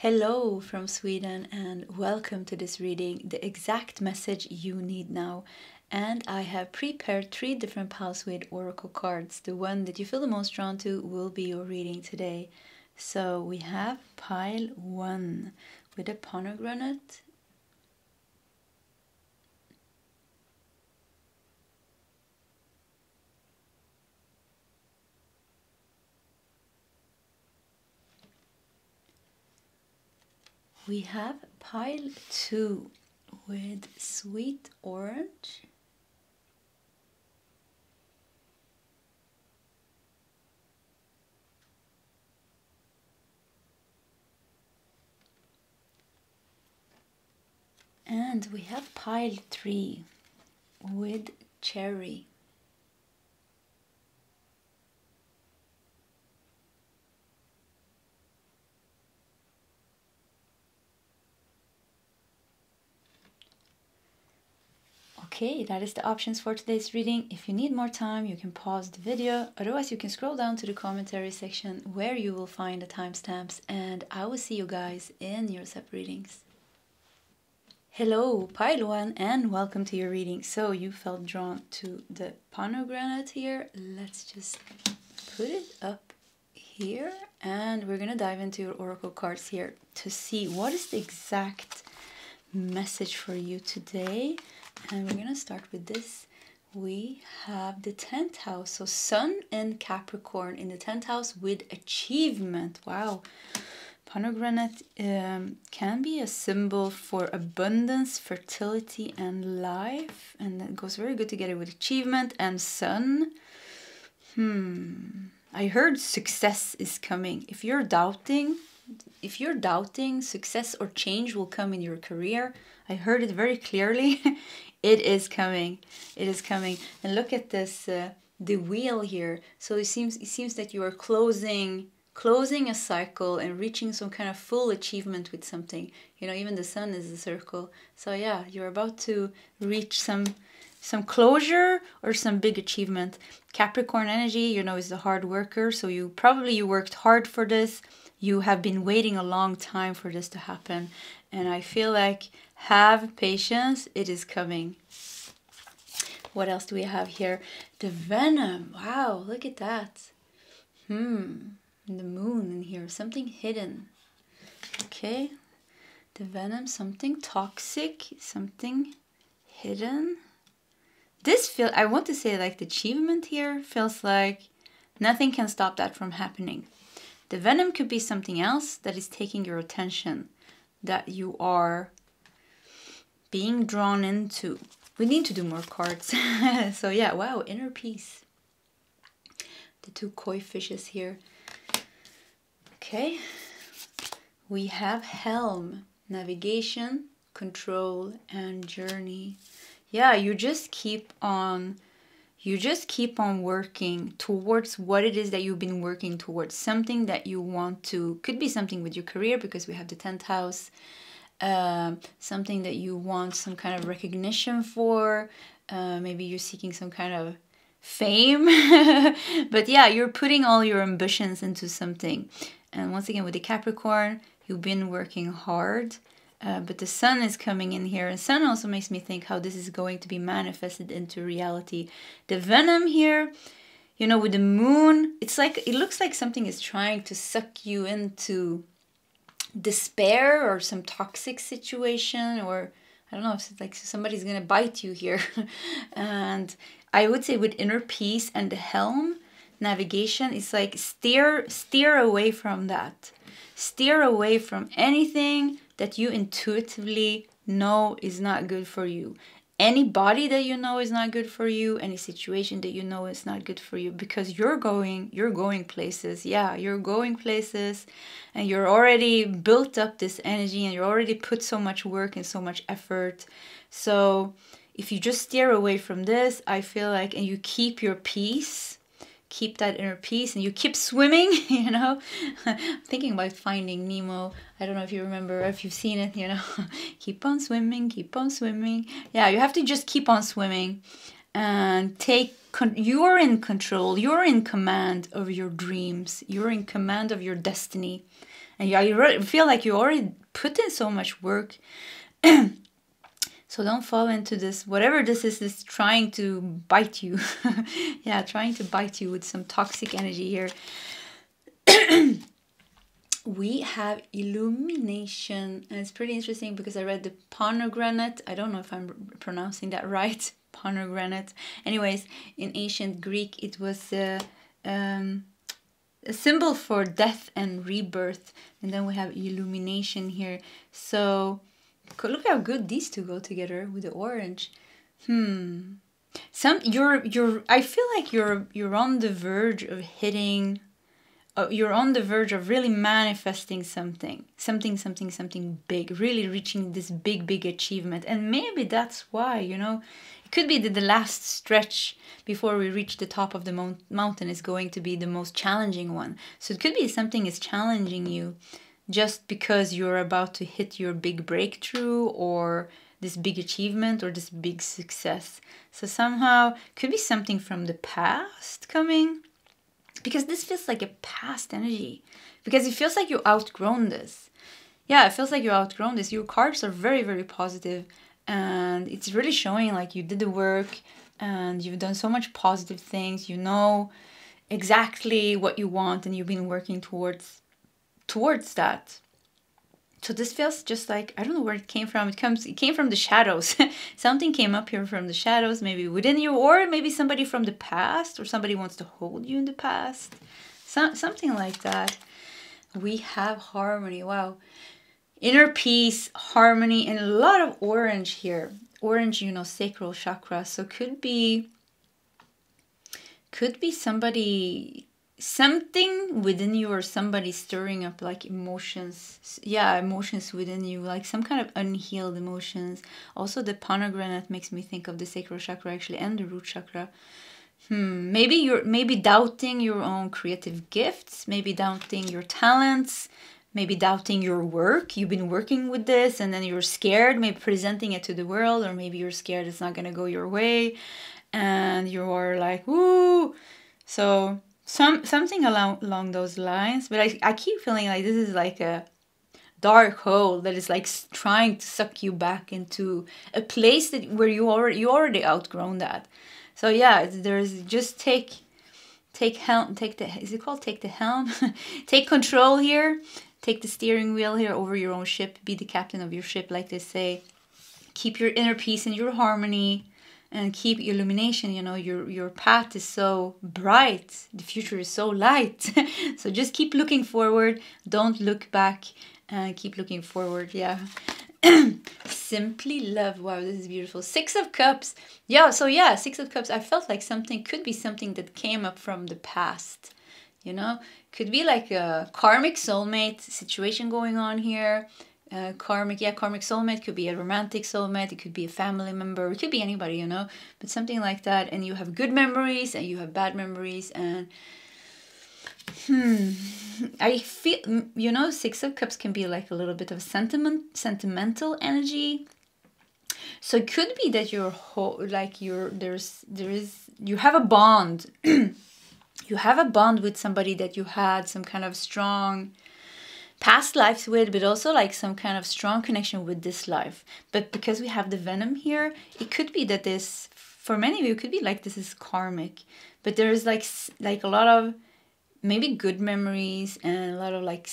Hello from Sweden and welcome to this reading, the exact message you need now. And I have prepared 3 different piles with oracle cards. The one that you feel the most drawn to will be your reading today. So we have pile 1 with a pomegranate. We have pile 2 with sweet orange. And we have pile 3 with cherry. Okay, that is the options for today's reading. If you need more time, you can pause the video. Otherwise, you can scroll down to the commentary section where you will find the timestamps. And I will see you guys in your separate readings. Hello, pile 1, and welcome to your reading. So you felt drawn to the pomegranate here. Let's just put it up here. And we're going to dive into your oracle cards here to see what is the exact message for you today. And we're going to start with this. We have the 10th house. So Sun and Capricorn in the 10th house with achievement. Wow. Pomegranate can be a symbol for abundance, fertility, and life. And that goes very good together with achievement and Sun. I heard success is coming. If you're doubting, success or change will come in your career. I heard it very clearly. It is coming. It is coming. And look at this, the wheel here. So it seems that you are closing a cycle and reaching some kind of full achievement with something. You know, even the sun is a circle. So yeah, you're about to reach some closure or some big achievement. Capricorn energy, you know, is the hard worker. So you worked hard for this. You have been waiting a long time for this to happen. And I feel like have patience, it is coming. What else do we have here? The venom. Wow, look at that. And the moon in here, something hidden. Okay. The venom, something toxic, something hidden. I want to say like the achievement here feels like nothing can stop that from happening. The venom could be something else that is taking your attention, that you are being drawn into. We need to do more cards. So yeah, wow, inner peace. The 2 koi fishes here. Okay. We have helm, navigation, control, and journey. Yeah, you just keep on working towards what it is that you've been working towards. Something that you want to, could be something with your career because we have the 10th house. Something that you want some kind of recognition for. Maybe you're seeking some kind of fame. But yeah, you're putting all your ambitions into something. And once again, with the Capricorn, you've been working hard. But the sun is coming in here. And sun also makes me think how this is going to be manifested into reality. The venom here, you know, with the moon, it looks like something is trying to suck you into despair or some toxic situation, or I don't know, if it's like somebody's gonna bite you here. And I would say with inner peace and the helm, navigation, it's like steer away from that. Steer away from anything that you intuitively know is not good for you. Anybody that you know is not good for you, any situation that you know is not good for you, because you're going places. Yeah, you're going places and you're already built up this energy and you're already put so much work and so much effort. So if you just steer away from this, I feel like, and you keep your peace, keep that inner peace, and you keep swimming, you know. I'm thinking about Finding Nemo. I don't know if you remember, if you've seen it, you know. Keep on swimming, keep on swimming. Yeah, you have to just keep on swimming and you're in control. You're in command of your dreams. You're in command of your destiny. And I feel like you already put in so much work. So don't fall into this, whatever this is trying to bite you. Yeah, trying to bite you with some toxic energy here. We have illumination, and it's pretty interesting because I read the pomegranate. I don't know if I'm pronouncing that right. Pomegranate. Anyways, in ancient Greek, it was a symbol for death and rebirth. And then we have illumination here. So look how good these two go together with the orange. I feel like you're on the verge of hitting. You're on the verge of really manifesting something big, really reaching this big achievement. And maybe that's why, you know, it could be that the last stretch before we reach the top of the mountain is going to be the most challenging one. So it could be something is challenging you just because you're about to hit your big breakthrough or this big achievement or this big success. So somehow could be something from the past coming. Because this feels like a past energy. Because it feels like you outgrown this. Yeah, it feels like you outgrown this. Your cards are very, very positive. And it's really showing like you did the work. And you've done so much positive things. You know exactly what you want. And you've been working towards that. So this feels just like, I don't know where it came from. It came from the shadows. Something came up here from the shadows, maybe within you, or maybe somebody from the past, or somebody wants to hold you in the past. Something like that. We have harmony. Wow. Inner peace, harmony, and a lot of orange here. Orange, you know, sacral chakra. So could be somebody... something within you or somebody stirring up like emotions. Yeah, emotions within you, like some kind of unhealed emotions. Also the pomegranate makes me think of the sacral chakra actually and the root chakra. Maybe doubting your own creative gifts, maybe doubting your talents, maybe doubting your work. You've been working with this and then you're scared, maybe presenting it to the world, or maybe you're scared it's not gonna go your way and you're like, woo. So something along those lines, but I keep feeling like this is like a dark hole that is like trying to suck you back into a place where you already outgrown that. So yeah, there's just take helm, is it called take the helm? Take control here, take the steering wheel here over your own ship, be the captain of your ship, like they say. Keep your inner peace and your harmony. And keep illumination, you know, your path is so bright. The future is so light. So just keep looking forward. Don't look back. Keep looking forward, yeah. Simply love. Wow, this is beautiful. 6 of Cups. Yeah, so yeah, 6 of Cups. I felt like could be something that came up from the past. You know, could be like a karmic soulmate situation going on here. Karmic soulmate, could be a romantic soulmate, it could be a family member, it could be anybody, you know, but something like that. And you have good memories and you have bad memories. And I feel, you know, 6 of Cups can be like a little bit of sentimental energy. So it could be that you have a bond. You have a bond with somebody that you had some kind of strong past lives with, but also like some kind of strong connection with this life. But because we have the venom here, it could be that this, for many of you, it could be like this is karmic. But there's like a lot of maybe good memories and a lot of like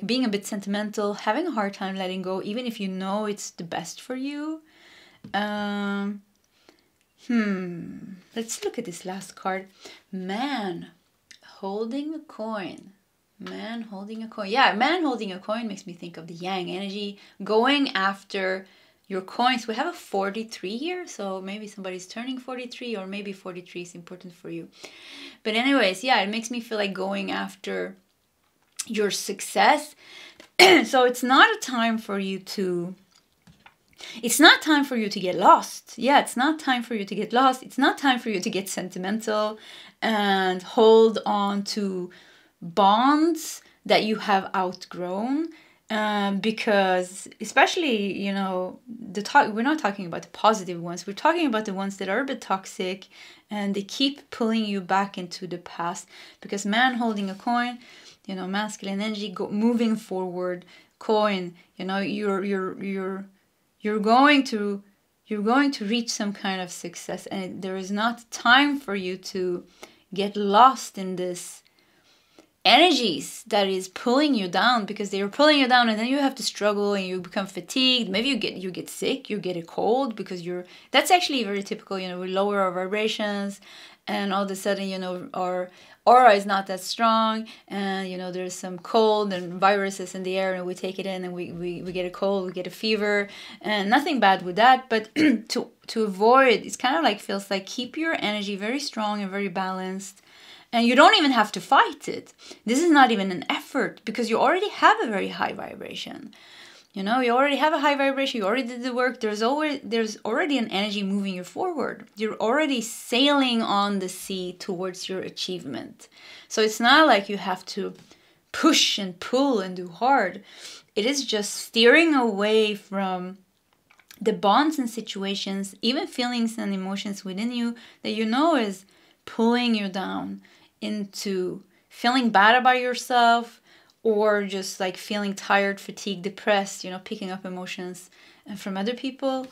being a bit sentimental, having a hard time letting go, even if you know it's the best for you. Let's look at this last card. Man holding a coin. Man holding a coin. Yeah, man holding a coin makes me think of the yang energy, going after your coins. We have a 43 here, so maybe somebody's turning 43, or maybe 43 is important for you. But anyways, yeah, it makes me feel like going after your success. So it's not a time for you to... It's not time for you to get lost. Yeah, it's not time for you to get lost. It's not time for you to get sentimental and hold on to bonds that you have outgrown, because especially, you know, we're not talking about the positive ones, we're talking about the ones that are a bit toxic and they keep pulling you back into the past. Because man holding a coin, you know, masculine energy, moving forward, coin, you know, you're going to reach some kind of success, and there is not time for you to get lost in this energies that is pulling you down, because they're pulling you down, and then you have to struggle and you become fatigued. Maybe you get sick, you get a cold, because that's actually very typical. You know, we lower our vibrations, and all of a sudden, you know, our aura is not that strong, and you know, there's some cold and viruses in the air, and we take it in, and we get a cold, we get a fever, and nothing bad with that. But to avoid, it's kind of like, feels like, keep your energy very strong and very balanced. And you don't even have to fight it. This is not even an effort, because you already have a very high vibration. You know, you already have a high vibration. You already did the work. There's already an energy moving you forward. You're already sailing on the sea towards your achievement. So it's not like you have to push and pull and do hard. It is just steering away from the bonds and situations, even feelings and emotions within you that you know is pulling you down into feeling bad about yourself, or just like feeling tired, fatigued, depressed, you know, picking up emotions from other people,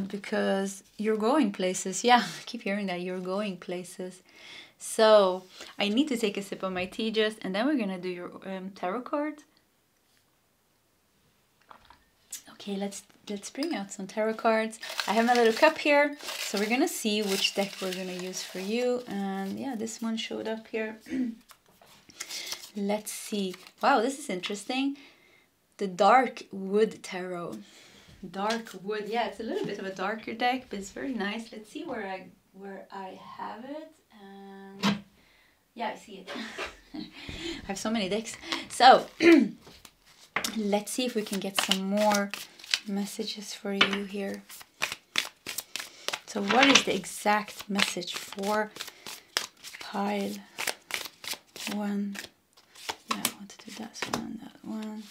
because you're going places. Yeah, I keep hearing that, you're going places. So I need to take a sip of my tea just, and then we're gonna do your tarot cards. Okay, let's bring out some tarot cards. I have my little cup here, so we're gonna see which deck we're gonna use for you. And yeah, this one showed up here. Let's see. Wow, this is interesting. The Dark Wood Tarot. Dark Wood. Yeah, it's a little bit of a darker deck, but it's very nice. Let's see where I have it. And yeah, I see it. I have so many decks. So let's see if we can get some more messages for you here. So what is the exact message for pile 1? Yeah, I want to do that one.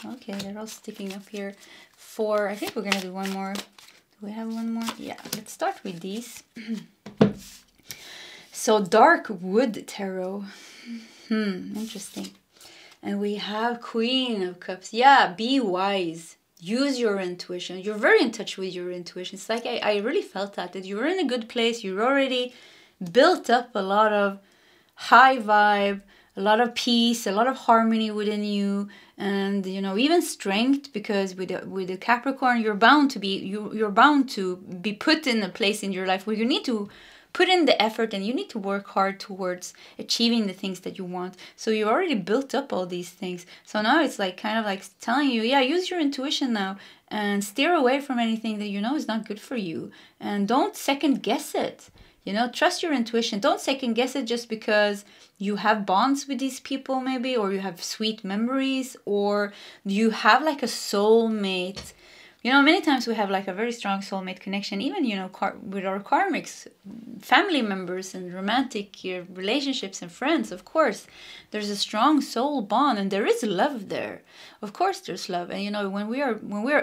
Okay, they're all sticking up here. 4, I think we're gonna do one more. Do we have one more? Yeah, let's start with these. So Dark Wood Tarot. Interesting. And we have Queen of Cups. Yeah, be wise. Use your intuition. You're very in touch with your intuition. It's like I really felt that you're in a good place. You're already built up a lot of high vibe, a lot of peace, a lot of harmony within you, and you know, even strength, because with the Capricorn, you're bound to be put in a place in your life where you need to put in the effort, and you need to work hard towards achieving the things that you want. So you already built up all these things. So now it's like kind of like telling you, yeah, use your intuition now and steer away from anything that you know is not good for you. And don't second guess it. You know, trust your intuition. Don't second guess it just because you have bonds with these people maybe, or you have sweet memories, or you have like a soulmate. You know, many times we have like a very strong soulmate connection, even, you know, with our karmics, family members and romantic relationships and friends. Of course, there's a strong soul bond, and there is love there. Of course, there's love. And, you know, when we are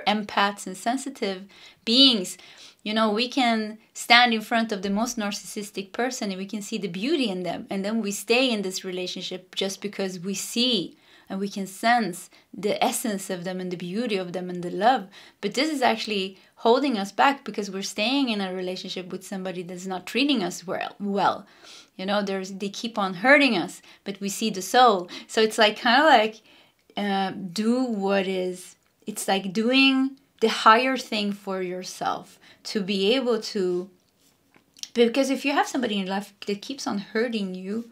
empaths and sensitive beings, you know, we can stand in front of the most narcissistic person and we can see the beauty in them. And then we stay in this relationship just because we see and we can sense the essence of them and the beauty of them and the love. But this is actually holding us back because we're staying in a relationship with somebody that's not treating us well. You know, they keep on hurting us, but we see the soul. So it's like kind of like do what is, it's like doing the higher thing for yourself to be able to, because if you have somebody in life that keeps on hurting you,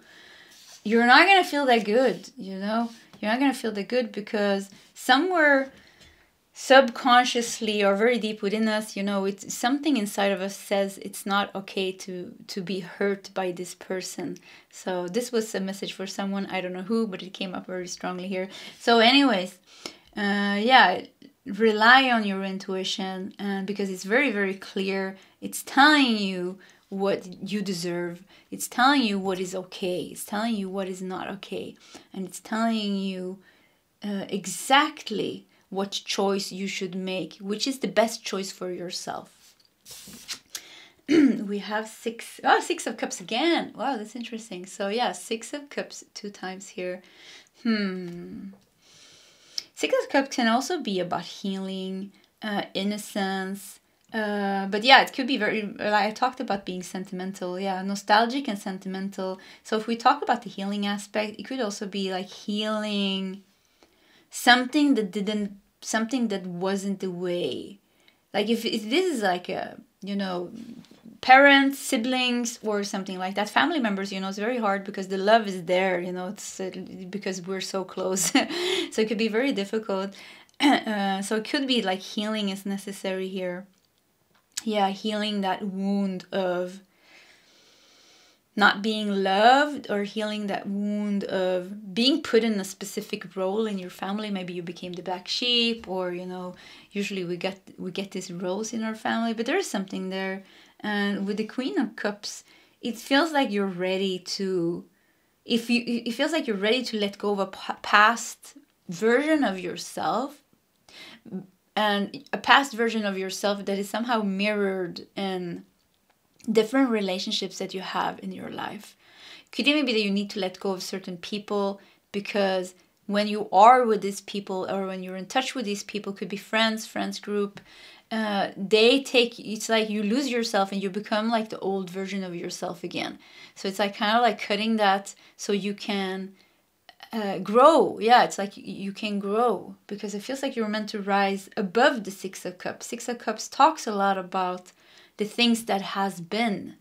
you're not going to feel that good, you know? You're not going to feel that good because somewhere subconsciously or very deep within us, you know, it's something inside of us says it's not okay to be hurt by this person. So this was a message for someone, I don't know who, but it came up very strongly here. So anyways, yeah, rely on your intuition because it's very, very clear. It's telling you what you deserve. It's telling you what is okay. It's telling you what is not okay. And it's telling you exactly what choice you should make, which is the best choice for yourself. we have Six of Cups again. Wow, that's interesting. So yeah, Six of Cups 2 times here. Six of Cups can also be about healing, innocence. But yeah, it could be very, like I talked about being sentimental. Yeah, nostalgic and sentimental. So if we talk about the healing aspect, it could also be like healing something that wasn't the way. Like if this is like a, you know, parents, siblings, or something like that, family members, you know, it's very hard because the love is there, you know, it's because we're so close. So it could be very difficult. So it could be like healing is necessary here. Yeah, healing that wound of not being loved, or healing that wound of being put in a specific role in your family. Maybe you became the black sheep, or, you know, usually we get these roles in our family, but there is something there. And with the Queen of Cups, it feels like you're ready to, it feels like you're ready to let go of a past version of yourself, and a past version of yourself that is somehow mirrored in different relationships that you have in your life. Could even be that you need to let go of certain people, because when you are with these people, or when you're in touch with these people, could be friends group, it's like you lose yourself and you become like the old version of yourself again. So it's like kind of like cutting that so you can grow. Yeah, it's like you can grow, because it feels like you're meant to rise above the Six of Cups. Six of Cups talks a lot about the things that has been,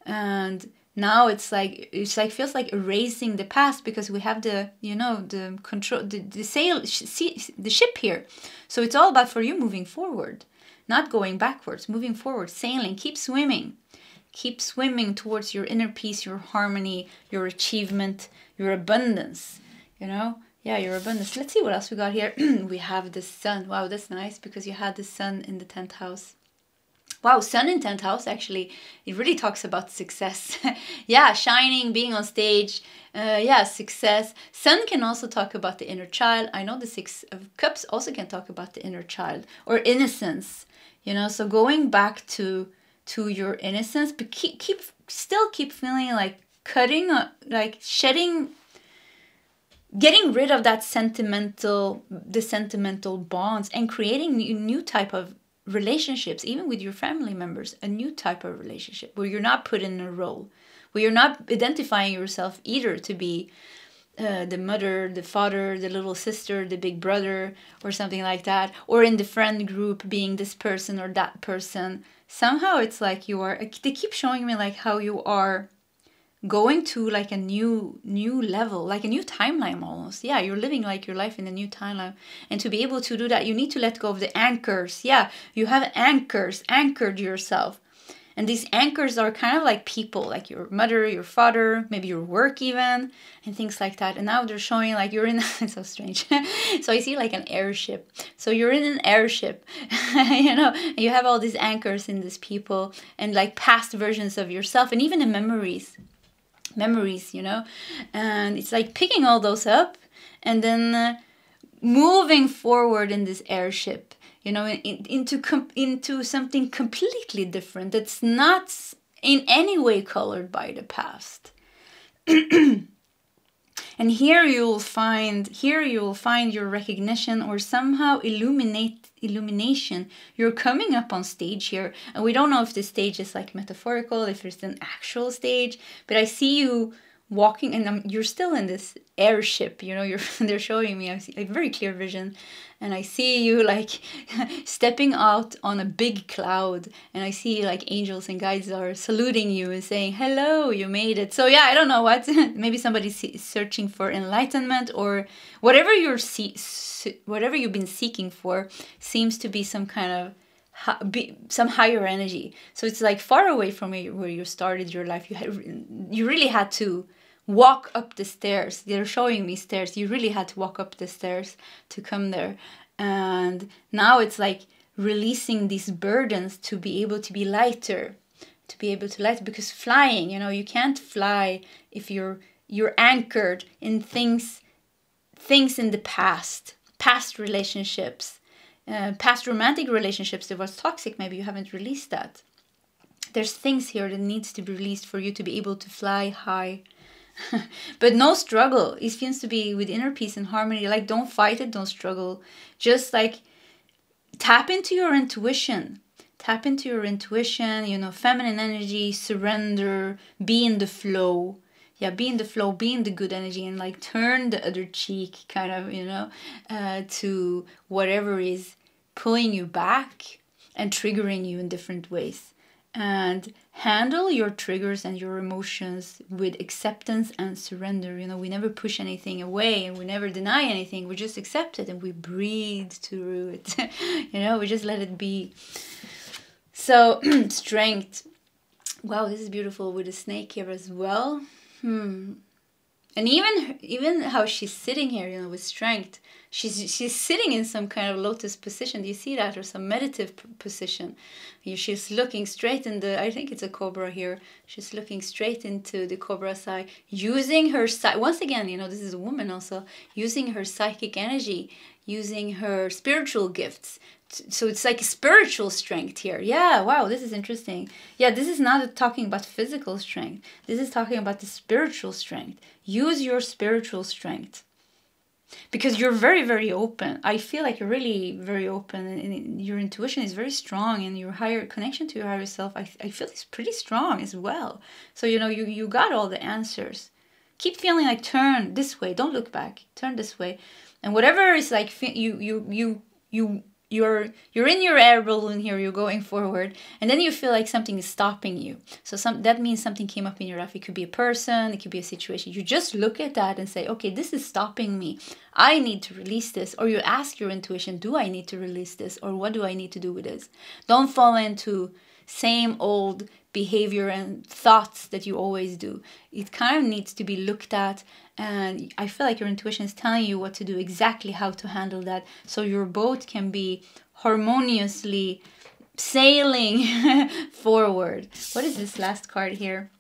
and now it's like feels like erasing the past, because we have the, you know, the control, the sail, the ship here. So it's all about for you moving forward, not going backwards, moving forward, sailing, keep swimming towards your inner peace, your harmony, your achievement, your abundance, you know. Yeah, your abundance. Let's see what else we got here. We have the Sun. Wow, that's nice, because you had the Sun in the 10th house. Wow, Sun in 10th house, actually, it really talks about success. Yeah, shining, being on stage. Yeah, success. Sun can also talk about the inner child. I know the Six of Cups also can talk about the inner child, or innocence. You know, so going back to your innocence, but still keep feeling like cutting, like shedding, getting rid of that sentimental bonds, and creating new type of relationships, even with your family members, a new type of relationship where you're not put in a role, where you're not identifying yourself either to be the mother, the father, the little sister, the big brother, or something like that, or in the friend group being this person or that person. Somehow it's like they keep showing me like how you are going to like a new level, like a new timeline almost. Yeah, you're living like your life in a new timeline. And to be able to do that, you need to let go of the anchors. Yeah, you have anchored yourself. And these anchors are kind of like people, like your mother, your father, maybe your work even, and things like that. And now they're showing like you're in, it's so strange. So I see like an airship. So you're in an airship, you know, and you have all these anchors in these people, and like past versions of yourself, and even the memories, you know. And it's like picking all those up and then moving forward in this airship, you know, into something completely different that's not in any way colored by the past. And here you will find your recognition, or somehow illumination. You're coming up on stage here, and we don't know if this stage is like metaphorical, if it's an actual stage, but I see you walking, and you're still in this airship, you know. They're showing me, I see a very clear vision, and I see you like stepping out on a big cloud, and I see like angels and guides are saluting you and saying, hello, you made it. So yeah, I don't know what, maybe somebody's searching for enlightenment, or whatever whatever you've been seeking for seems to be some kind of some higher energy. So it's like far away from where you started your life. You really had to walk up the stairs. They're showing me stairs. You really had to walk up the stairs to come there. And now it's like releasing these burdens to be able to be lighter, because flying, you know, you can't fly if you're anchored in things in the past relationships, past romantic relationships that was toxic. Maybe you haven't released that. There's things here that needs to be released for you to be able to fly high. But no struggle. It seems to be with inner peace and harmony. Like, don't fight it, don't struggle. Just like tap into your intuition. Tap into your intuition, you know, feminine energy, surrender, be in the flow. Yeah, be in the flow, be in the good energy, and like turn the other cheek, kind of, you know, to whatever is pulling you back and triggering you in different ways. And handle your triggers and your emotions with acceptance and surrender. You know, we never push anything away and we never deny anything. We just accept it and we breathe through it. You know, we just let it be. So, strength. Wow, this is beautiful with a snake here as well. And even how she's sitting here, you know, with strength. She's sitting in some kind of lotus position. Do you see that? Or some meditative position. She's looking straight in the, I think it's a cobra here. She's looking straight into the cobra's eye, using her, once again, you know, this is a woman also, using her psychic energy, using her spiritual gifts. So it's like spiritual strength here. Yeah, wow, this is interesting. Yeah, this is not talking about physical strength. This is talking about the spiritual strength. Use your spiritual strength. Because you're very, very open. I feel like you're really very open, and your intuition is very strong, and your higher connection to your higher self, I feel is pretty strong as well. So, you know, you got all the answers. Keep feeling like turn this way. Don't look back. Turn this way. And whatever is like, you're in your air balloon here, you're going forward, and then you feel like something is stopping you. So that means something came up in your life. It could be a person, it could be a situation. You just look at that and say, okay, this is stopping me. I need to release this. Or you ask your intuition, do I need to release this? Or what do I need to do with this? Don't fall into same old behavior and thoughts that you always do. It kind of needs to be looked at, and I feel like your intuition is telling you what to do, exactly how to handle that, so your boat can be harmoniously sailing forward. What is this last card here?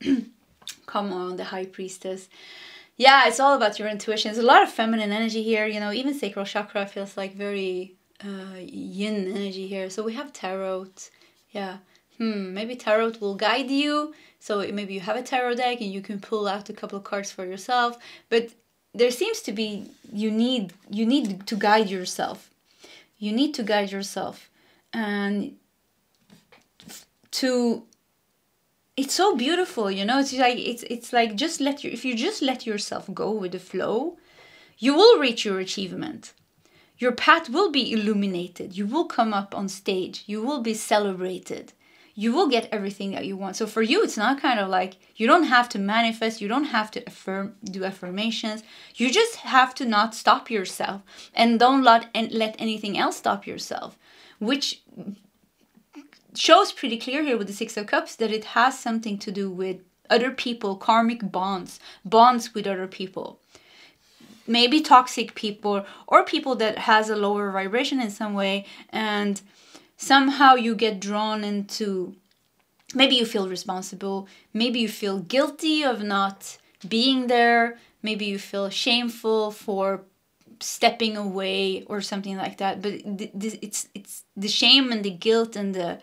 Come on, the High Priestess. Yeah, it's all about your intuition. There's a lot of feminine energy here, you know, even sacral chakra feels like very yin energy here. So we have tarot. Yeah. Maybe tarot will guide you. So maybe you have a tarot deck and you can pull out a couple of cards for yourself. But there seems to be, you need to guide yourself. You need to guide yourself. And it's so beautiful, you know. It's like just if you just let yourself go with the flow, you will reach your achievement. Your path will be illuminated. You will come up on stage. You will be celebrated. You will get everything that you want. So for you, it's not kind of like, you don't have to manifest, you don't have to do affirmations. You just have to not stop yourself, and don't let anything else stop yourself, which shows pretty clear here with the Six of Cups that it has something to do with other people, karmic bonds with other people. Maybe toxic people or people that has a lower vibration in some way, and somehow you get drawn into, maybe you feel responsible, maybe you feel guilty of not being there, maybe you feel shameful for stepping away or something like that. But it's the shame and the guilt and the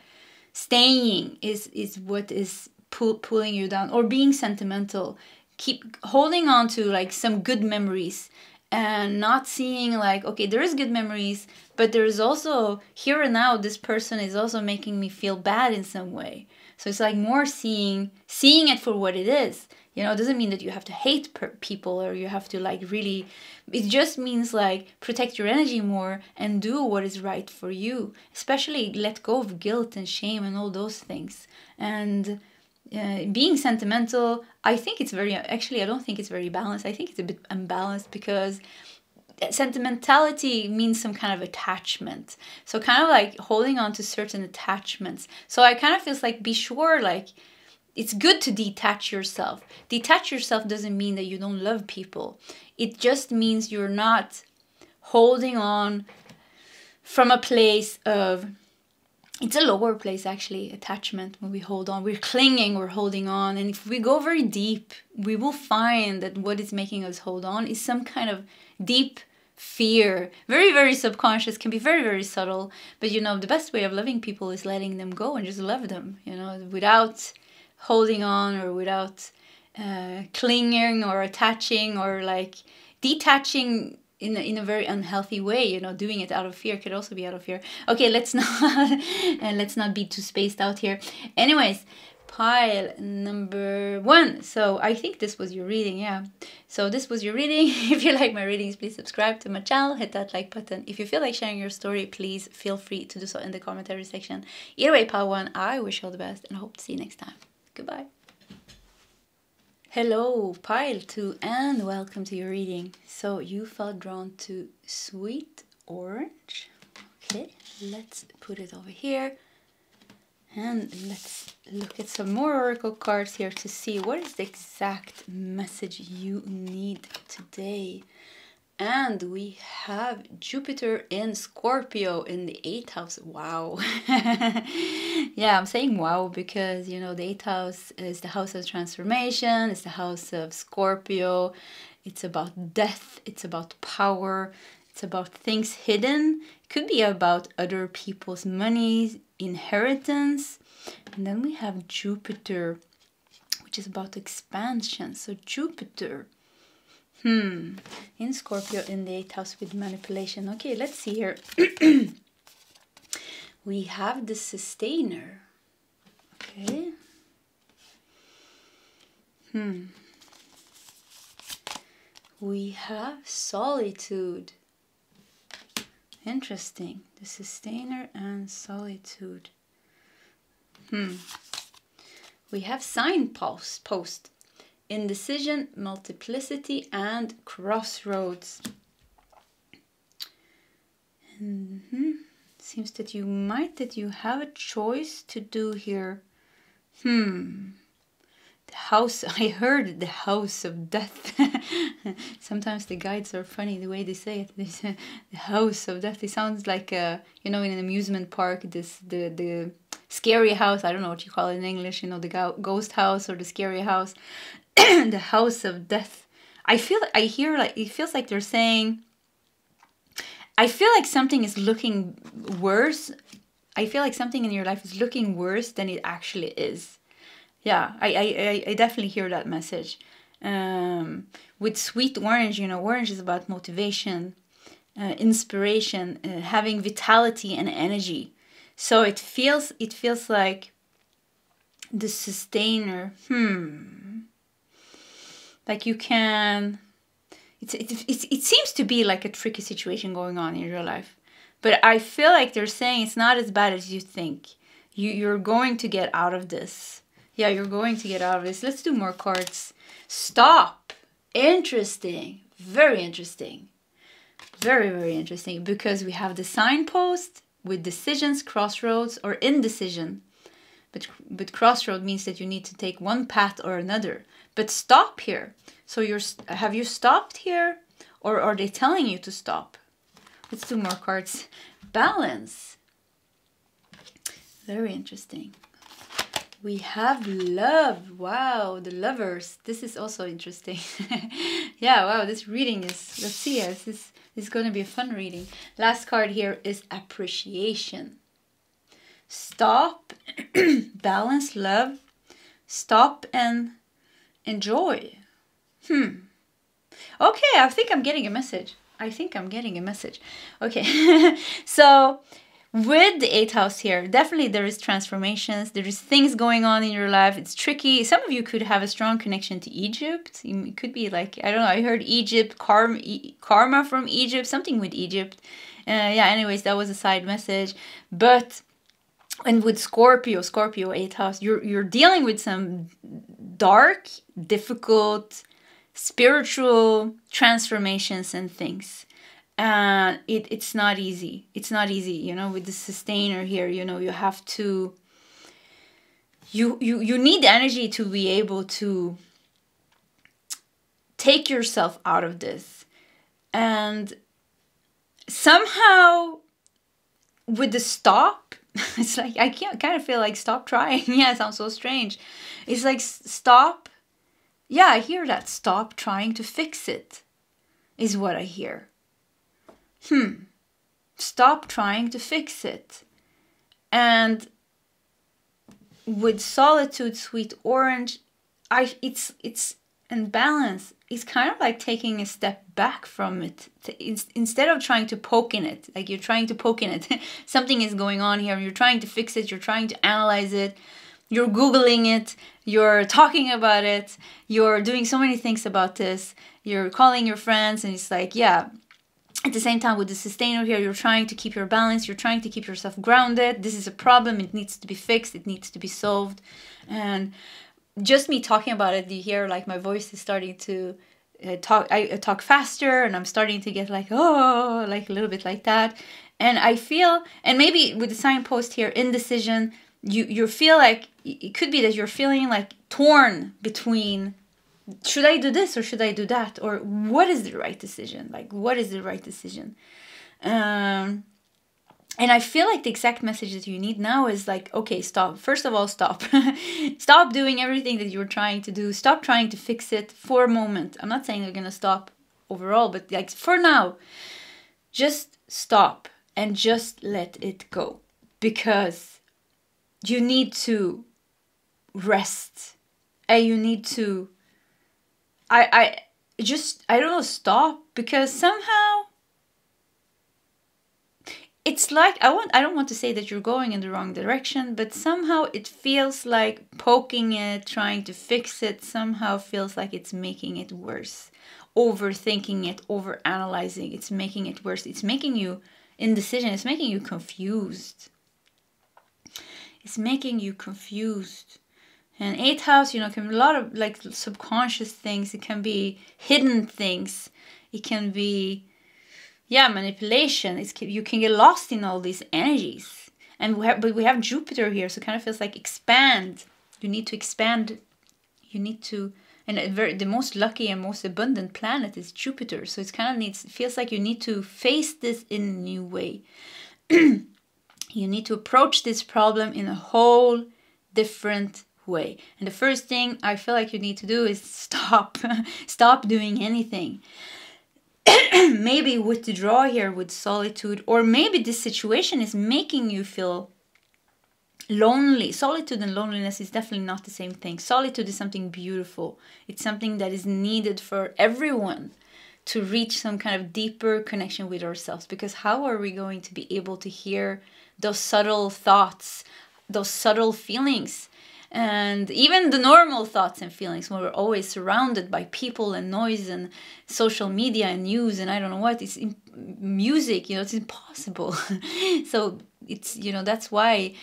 staying is what is pulling you down, or being sentimental. Keep holding on to like some good memories and not seeing like, okay, there is good memories, but there is also here and now, this person is also making me feel bad in some way. So it's like more seeing it for what it is. You know, it doesn't mean that you have to hate people or you have to like really, it just means like protect your energy more and do what is right for you. Especially let go of guilt and shame and all those things. And being sentimental, I think it's very, actually I don't think it's very balanced. I think it's a bit unbalanced, because sentimentality means some kind of attachment. So kind of like holding on to certain attachments. So I kind of feels like, be sure, like it's good to detach yourself. Detach yourself doesn't mean that you don't love people. It just means you're not holding on from a place of, it's a lower place actually, attachment. When we hold on, we're clinging, we're holding on. And if we go very deep, we will find that what is making us hold on is some kind of deep fear, very, very subconscious, can be very, very subtle. But you know, the best way of loving people is letting them go and just love them, you know, without holding on or without clinging or attaching or like detaching in a very unhealthy way. You know, doing it out of fear could also be out of fear. Okay, let's not be too spaced out here. Anyways, pile number 1. So I think this was your reading, yeah. So this was your reading. If you like my readings, please subscribe to my channel, hit that like button. If you feel like sharing your story, please feel free to do so in the commentary section. Either way, pile 1, I wish you all the best and I hope to see you next time. Goodbye. Hello, pile 2, and welcome to your reading. So you felt drawn to sweet orange. Okay, let's put it over here. And let's look at some more oracle cards here to see what is the exact message you need today. And we have Jupiter in Scorpio in the 8th house. Wow. Yeah, I'm saying wow because, you know, the 8th house is the house of transformation. It's the house of Scorpio. It's about death. It's about power. It's about things hidden. It could be about other people's money, inheritance. And then we have Jupiter, which is about expansion. So Jupiter in Scorpio in the 8th house with manipulation. Okay, let's see here. We have the sustainer. Okay. We have solitude. Interesting. The sustainer and solitude. We have signpost. Indecision, multiplicity, and crossroads. Seems that you have a choice to do here. The house, I heard the house of death. Sometimes the guides are funny the way they say it. They say the house of death. It sounds like you know, in an amusement park, the scary house. I don't know what you call it in English. You know, the ghost house or the scary house. The house of death. I hear like it feels like they're saying, I feel like something is looking worse. I feel like something in your life is looking worse than it actually is. Yeah, I definitely hear that message. With sweet orange, you know, orange is about motivation, inspiration, having vitality and energy. So it feels like the sustainer. Like you can, it seems to be like a tricky situation going on in your life. But I feel like they're saying it's not as bad as you think. You're going to get out of this. Yeah, you're going to get out of this. Let's do more cards. Stop. Interesting. Very interesting. Very, very interesting. Because we have the signpost with decisions, crossroads, or indecision. But crossroad means that you need to take one path or another. But stop here. So have you stopped here? Or are they telling you to stop? Let's do more cards. Balance. Very interesting. We have love. Wow, the lovers. This is also interesting. Yeah, wow, this reading is, let's see, this is going to be a fun reading. Last card here is appreciation. Stop, balance, love, stop and enjoy. Okay, I think I'm getting a message. Okay, so with the 8th house here, definitely there is transformations. There is things going on in your life. It's tricky. Some of you could have a strong connection to Egypt. It could be like, I don't know, I heard Egypt, karma from Egypt, something with Egypt. Yeah, anyways, that was a side message. But and with Scorpio 8th house, you're dealing with some dark, difficult, spiritual transformations and things. And it's not easy. It's not easy, you know, with the sustainer here, you know, you have to, you need energy to be able to take yourself out of this. And somehow with the stop, it's like, I kind of feel like stop trying. Yeah, it sounds so strange. It's like stop. Yeah, I hear that. Stop trying to fix it is what I hear. stop trying to fix it. And with solitude, sweet orange, it's in balance. It's kind of like taking a step back from it. Instead of trying to poke in it, like you're trying to poke in it. Something is going on here. You're trying to fix it. You're trying to analyze it. You're Googling it. You're talking about it. You're doing so many things about this. You're calling your friends, and it's like, yeah. At the same time, with the sustainer here, you're trying to keep your balance. You're trying to keep yourself grounded. This is a problem. It needs to be fixed. It needs to be solved. And just me talking about it, you hear like my voice is starting to talk. I talk faster, and I'm starting to get like, oh, like a little bit like that. And I feel, and maybe with the signpost here, indecision, you feel like it could be that you're feeling like torn between, should I do this or should I do that? Or what is the right decision? Like, what is the right decision? And I feel like the exact message that you need now is like, okay, stop. First of all, stop. Stop doing everything that you're trying to do. Stop trying to fix it for a moment. I'm not saying you're going to stop overall, but like for now, just stop and just let it go. Because you need to rest. And you need to... I don't know, stop, because somehow it's like, I don't want to say that you're going in the wrong direction, but somehow it feels like poking it, trying to fix it, somehow feels like it's making it worse. Overthinking it, overanalyzing, it's making it worse. It's making you indecision, it's making you confused. It's making you confused. And 8th house, you know, can be a lot of like subconscious things. It can be hidden things. It can be, yeah, manipulation. You can get lost in all these energies. And we have Jupiter here, so it kind of feels like expand. You need to expand. You need to, and the most lucky and most abundant planet is Jupiter. So it's kind of feels like you need to face this in a new way. You need to approach this problem in a whole different way. And the first thing I feel like you need to do is stop. Stop doing anything. Maybe withdraw here with solitude, or maybe this situation is making you feel lonely. Solitude and loneliness is definitely not the same thing. Solitude is something beautiful. It's something that is needed for everyone to reach some kind of deeper connection with ourselves. Because how are we going to be able to hear those subtle thoughts, those subtle feelings, and even the normal thoughts and feelings when we're always surrounded by people and noise and social media and news and I don't know what? It's music, you know, it's impossible. So it's, you know, that's why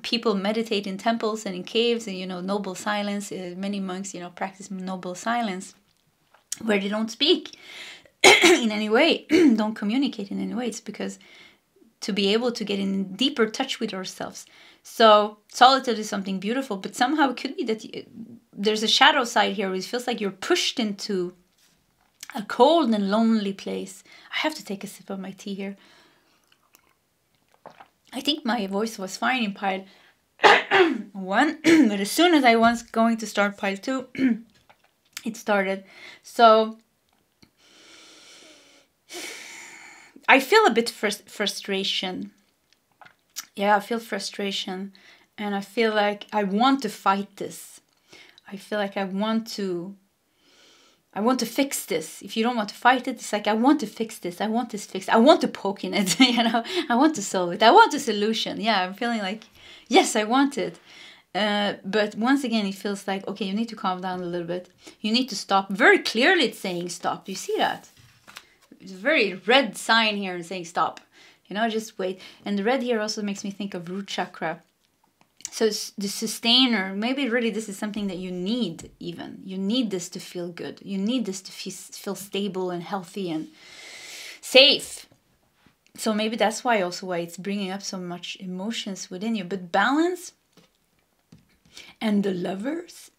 people meditate in temples and in caves and, you know, noble silence. Many monks, you know, practice noble silence where they don't speak in any way, don't communicate in any way. It's because to be able to get in deeper touch with ourselves. So solitude is something beautiful, but somehow it could be that there's a shadow side here where it feels like you're pushed into a cold and lonely place. I have to take a sip of my tea here. I think my voice was fine in pile 1, but as soon as I was going to start pile 2, it started. So I feel a bit frustration. Yeah, I feel frustration, and I feel like I want to fight this. I feel like I want to fix this. If you don't want to fight it, it's like, I want to fix this. I want this fixed. I want to poke in it, you know. I want to solve it. I want a solution. Yeah, I'm feeling like, yes, I want it. But once again, it feels like, okay, you need to calm down a little bit. You need to stop. Very clearly it's saying stop. Do you see that? It's a very red sign here and saying stop. You know, just wait. And the red here also makes me think of root chakra. So the sustainer, maybe really this is something that you need even. You need this to feel good. You need this to feel stable and healthy and safe. So maybe that's why it's bringing up so much emotions within you. But balance and the lovers.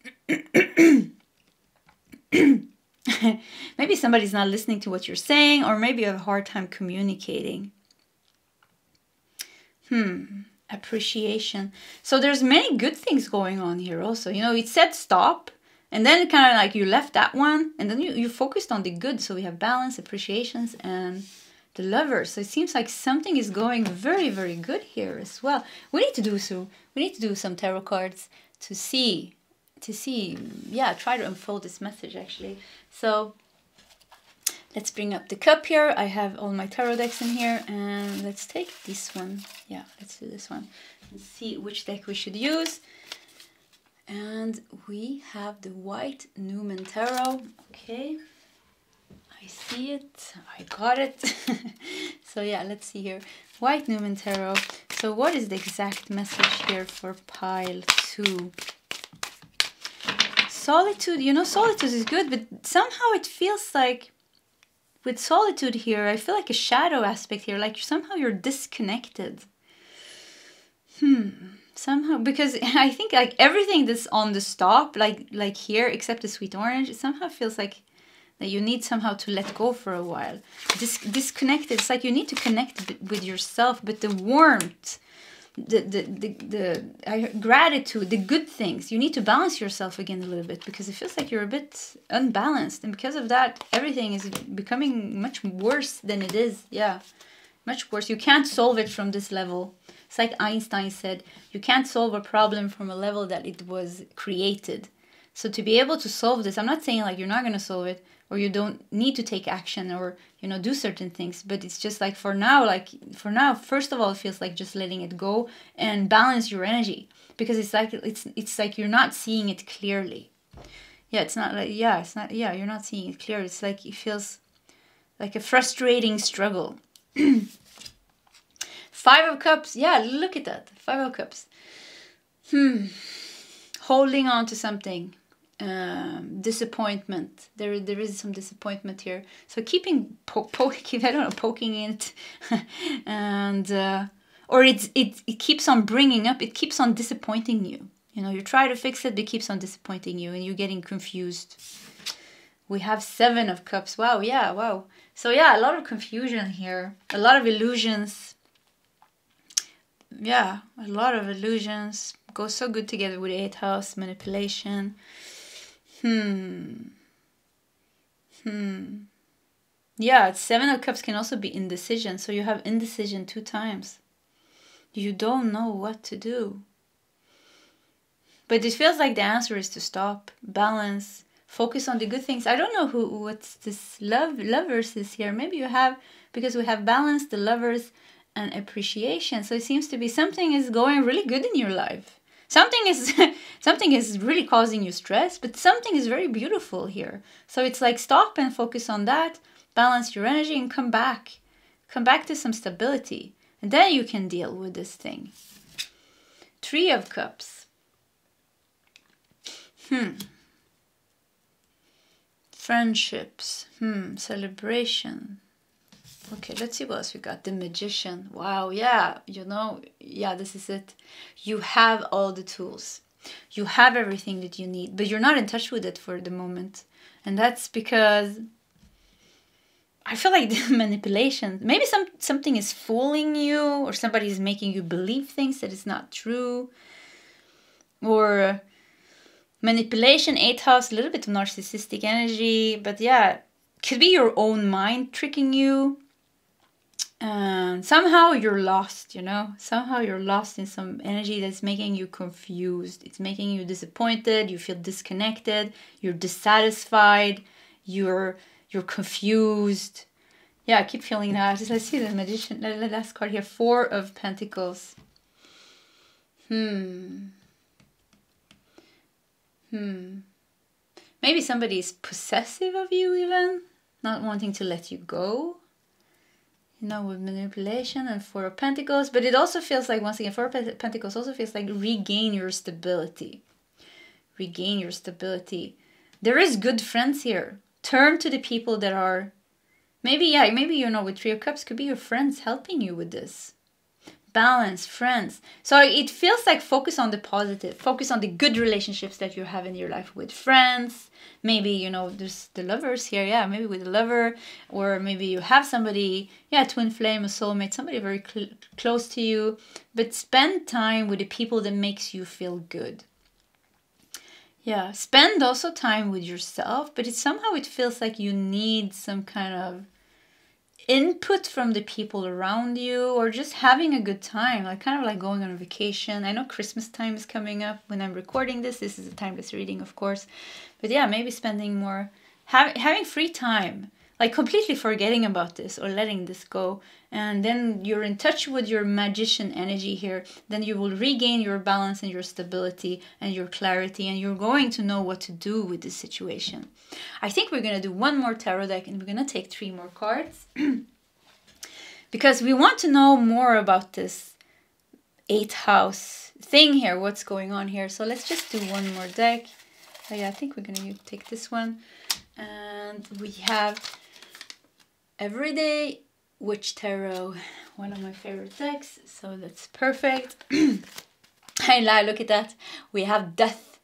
Maybe somebody's not listening to what you're saying, or maybe you have a hard time communicating. Appreciation. So there's many good things going on here also. You know, it said stop, and then kind of like you left that one, and then you focused on the good. So we have balance, appreciations, and the Lovers. So it seems like something is going very, very good here as well. We need to do some tarot cards to see, yeah, try to unfold this message actually. So let's bring up the cup here. I have all my tarot decks in here, and let's take this one. Yeah, let's do this one and see which deck we should use. And we have the White Newman Tarot. Okay, I see it. I got it. So yeah, let's see here. White Newman Tarot. So what is the exact message here for pile 2? Solitude. You know, solitude is good, but somehow it feels like with solitude here, I feel like a shadow aspect here. Like somehow you're disconnected. Somehow, because I think like everything that's on the stop, like here, except the sweet orange, it somehow feels like that you need somehow to let go for a while. Disconnected. It's like you need to connect with yourself, but the warmth, the gratitude, the good things, you need to balance yourself again a little bit, because it feels like you're a bit unbalanced, and because of that, everything is becoming much worse than it is. Yeah, much worse. You can't solve it from this level. It's like Einstein said, you can't solve a problem from a level that it was created. So to be able to solve this, I'm not saying like you're not going to solve it, or you don't need to take action, or, you know, do certain things. But it's just like for now, first of all, it feels like just letting it go and balance your energy. Because it's like you're not seeing it clearly. Yeah, it's not like, you're not seeing it clearly. It's like, it feels like a frustrating struggle. 5 of Cups. Yeah, look at that. 5 of Cups. Holding on to something. Disappointment. There is some disappointment here. So keeping poking it, and or it keeps on bringing up. It keeps on disappointing you. You know, you try to fix it, but it keeps on disappointing you, and you're getting confused. We have 7 of Cups. Wow. Yeah. Wow. So yeah, a lot of confusion here. A lot of illusions. Yeah, a lot of illusions. Go so good together with 8th house, manipulation. Yeah, 7 of Cups can also be indecision. So you have indecision 2 times. You don't know what to do. But it feels like the answer is to stop, balance, focus on the good things. I don't know what's this lovers is here. Maybe you have, because we have balance, the Lovers, and appreciation. So it seems to be something is going really good in your life. Something is really causing you stress, but something is very beautiful here. So it's like stop and focus on that, balance your energy, and come back to some stability, and then you can deal with this thing. 3 of Cups. Friendships. Celebration. Okay, let's see what else we got. The Magician. Wow, yeah, you know, yeah, this is it. You have all the tools. You have everything that you need, but you're not in touch with it for the moment. And that's because I feel like the manipulation, maybe something is fooling you, or somebody is making you believe things that is not true. Or manipulation, 8th house, a little bit of narcissistic energy, but yeah, could be your own mind tricking you. And somehow you're lost, you know, somehow you're lost in some energy that's making you confused. It's making you disappointed. You feel disconnected. You're dissatisfied. You're confused. Yeah, I keep feeling that. Let's see the Magician. The last card here, 4 of Pentacles. Maybe somebody is possessive of you, even not wanting to let you go. You know, with manipulation and 4 of Pentacles. But it also feels like, once again, 4 of Pentacles also feels like regain your stability. Regain your stability. There is good friends here. Turn to the people that are, maybe, you know, with 3 of Cups, could be your friends helping you with this. Balance, friends. So it feels like focus on the positive. Focus on the good relationships that you have in your life with friends. Maybe, you know, there's the Lovers here. Yeah, maybe with a lover. Or maybe you have somebody, yeah, twin flame, a soulmate, somebody very close to you. But spend time with the people that makes you feel good. Yeah, spend also time with yourself. But somehow it feels like you need some kind of input from the people around you, or just having a good time, like kind of like going on a vacation. I know Christmas time is coming up when I'm recording this. This is a timeless reading, of course. But yeah, maybe spending more, having free time, like completely forgetting about this or letting this go. And then you're in touch with your magician energy here. Then you will regain your balance and your stability and your clarity, and you're going to know what to do with this situation. I think we're going to do one more tarot deck, and we're going to take 3 more cards because we want to know more about this 8th house thing here, what's going on here. So let's just do one more deck. Oh yeah, I think we're going to take this one. And we have Everyday Witch Tarot, one of my favorite decks, so that's perfect. I look at that. We have Death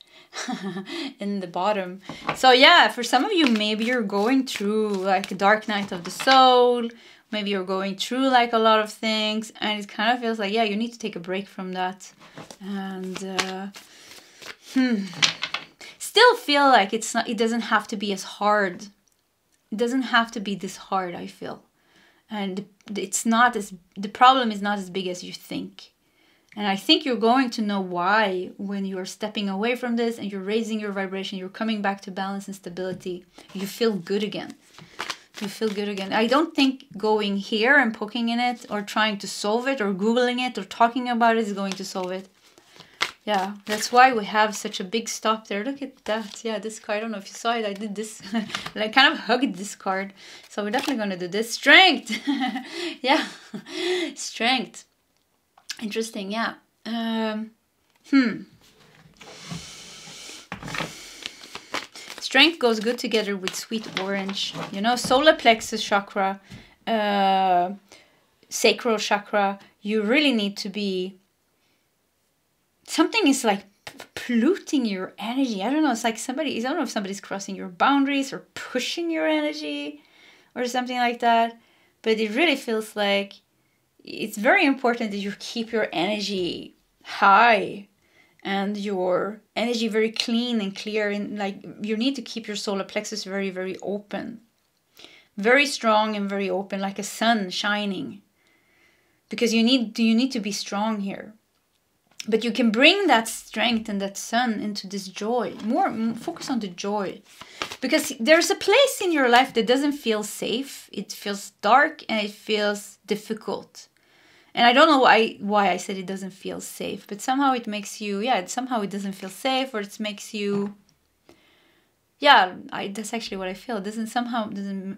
in the bottom. So yeah, for some of you, maybe you're going through like a dark night of the soul. Maybe you're going through like a lot of things, and it kind of feels like, yeah, you need to take a break from that. And still feel like it doesn't have to be as hard. It doesn't have to be this hard, I feel. And the problem is not as big as you think. And I think you're going to know why when you're stepping away from this and you're raising your vibration, you're coming back to balance and stability. You feel good again. You feel good again. I don't think going here and poking in it or trying to solve it or Googling it or talking about it is going to solve it. Yeah, that's why we have such a big stop there. Look at that. Yeah, this card, I don't know if you saw it. I did this. I kind of hugged this card. So we're definitely going to do this. Strength. Yeah. Strength. Interesting, yeah. Strength goes good together with sweet orange. You know, solar plexus chakra, sacral chakra. You really need to be... Something is like polluting your energy. I don't know. It's like I don't know if somebody's crossing your boundaries or pushing your energy or something like that. But it really feels like it's very important that you keep your energy high and your energy very clean and clear. And like you need to keep your solar plexus very, very open. Very strong and very open, like a sun shining. Because you need to be strong here. But you can bring that strength and that sun into this joy. More focus on the joy. Because there's a place in your life that doesn't feel safe. It feels dark and it feels difficult. And I don't know why I said it doesn't feel safe. But somehow it makes you, somehow it doesn't feel safe. Or it makes you, that's actually what I feel. It doesn't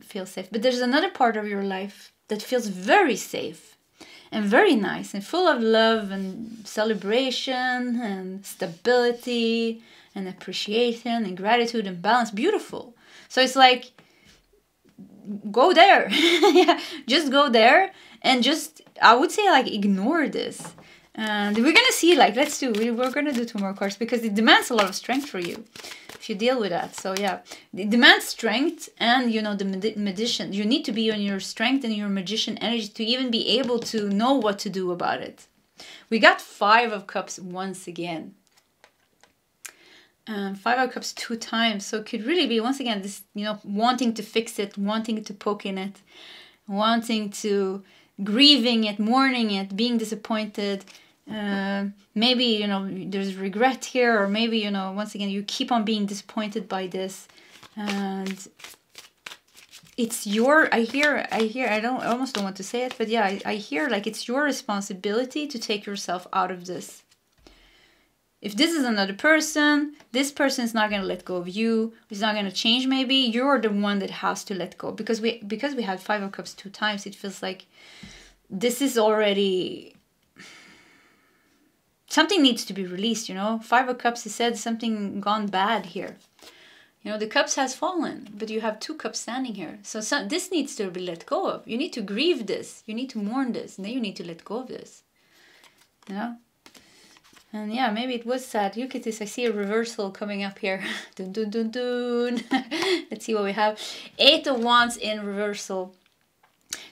feel safe. But there's another part of your life that feels very safe. And very nice and full of love and celebration and stability and appreciation and gratitude and balance. Beautiful. So it's like, go there. Yeah, just go there and just, I would say like ignore this. And we're going to see like, we're going to do 2 more cards because it demands a lot of strength for you if you deal with that. So yeah, it demands strength and, you know, the magician. You need to be on your strength and your magician energy to even be able to know what to do about it. We got 5 of Cups once again. 5 of Cups 2 times. So it could really be, once again, this, you know, wanting to fix it, wanting to poke in it, wanting to grieving it, mourning it, being disappointed. Maybe, you know, there's regret here, or maybe, you know, once again, you keep on being disappointed by this, and it's your, I almost don't want to say it, but yeah, I hear like it's your responsibility to take yourself out of this. If this is another person, this person is not going to let go of you. It's not going to change. Maybe you're the one that has to let go, because we had 5 of Cups 2 times. It feels like this is already... Something needs to be released, you know. 5 of Cups, he said something gone bad here. You know, the cups has fallen, but you have 2 cups standing here. So this needs to be let go of. You need to grieve this. You need to mourn this. And then you need to let go of this. You know? And yeah, maybe it was sad. Look at this. I see a reversal coming up here. Dun, dun, dun, dun. Let's see what we have. 8 of Wands in reversal.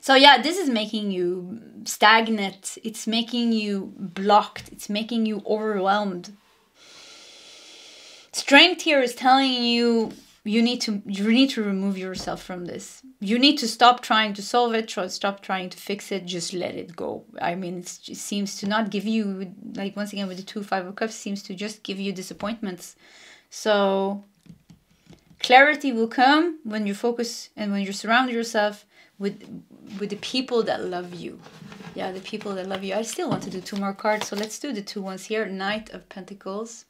So yeah, this is making you stagnant. It's making you blocked. It's making you overwhelmed. Strength here is telling you you need to remove yourself from this. You need to stop trying to solve it, stop trying to fix it, just let it go. I mean, it seems to not give you, like once again with the 2 5 of Cups, seems to just give you disappointments. So clarity will come when you focus and when you surround yourself with the people that love you. Yeah, the people that love you. I still want to do 2 more cards, so let's do the 2 ones here. Knight of Pentacles.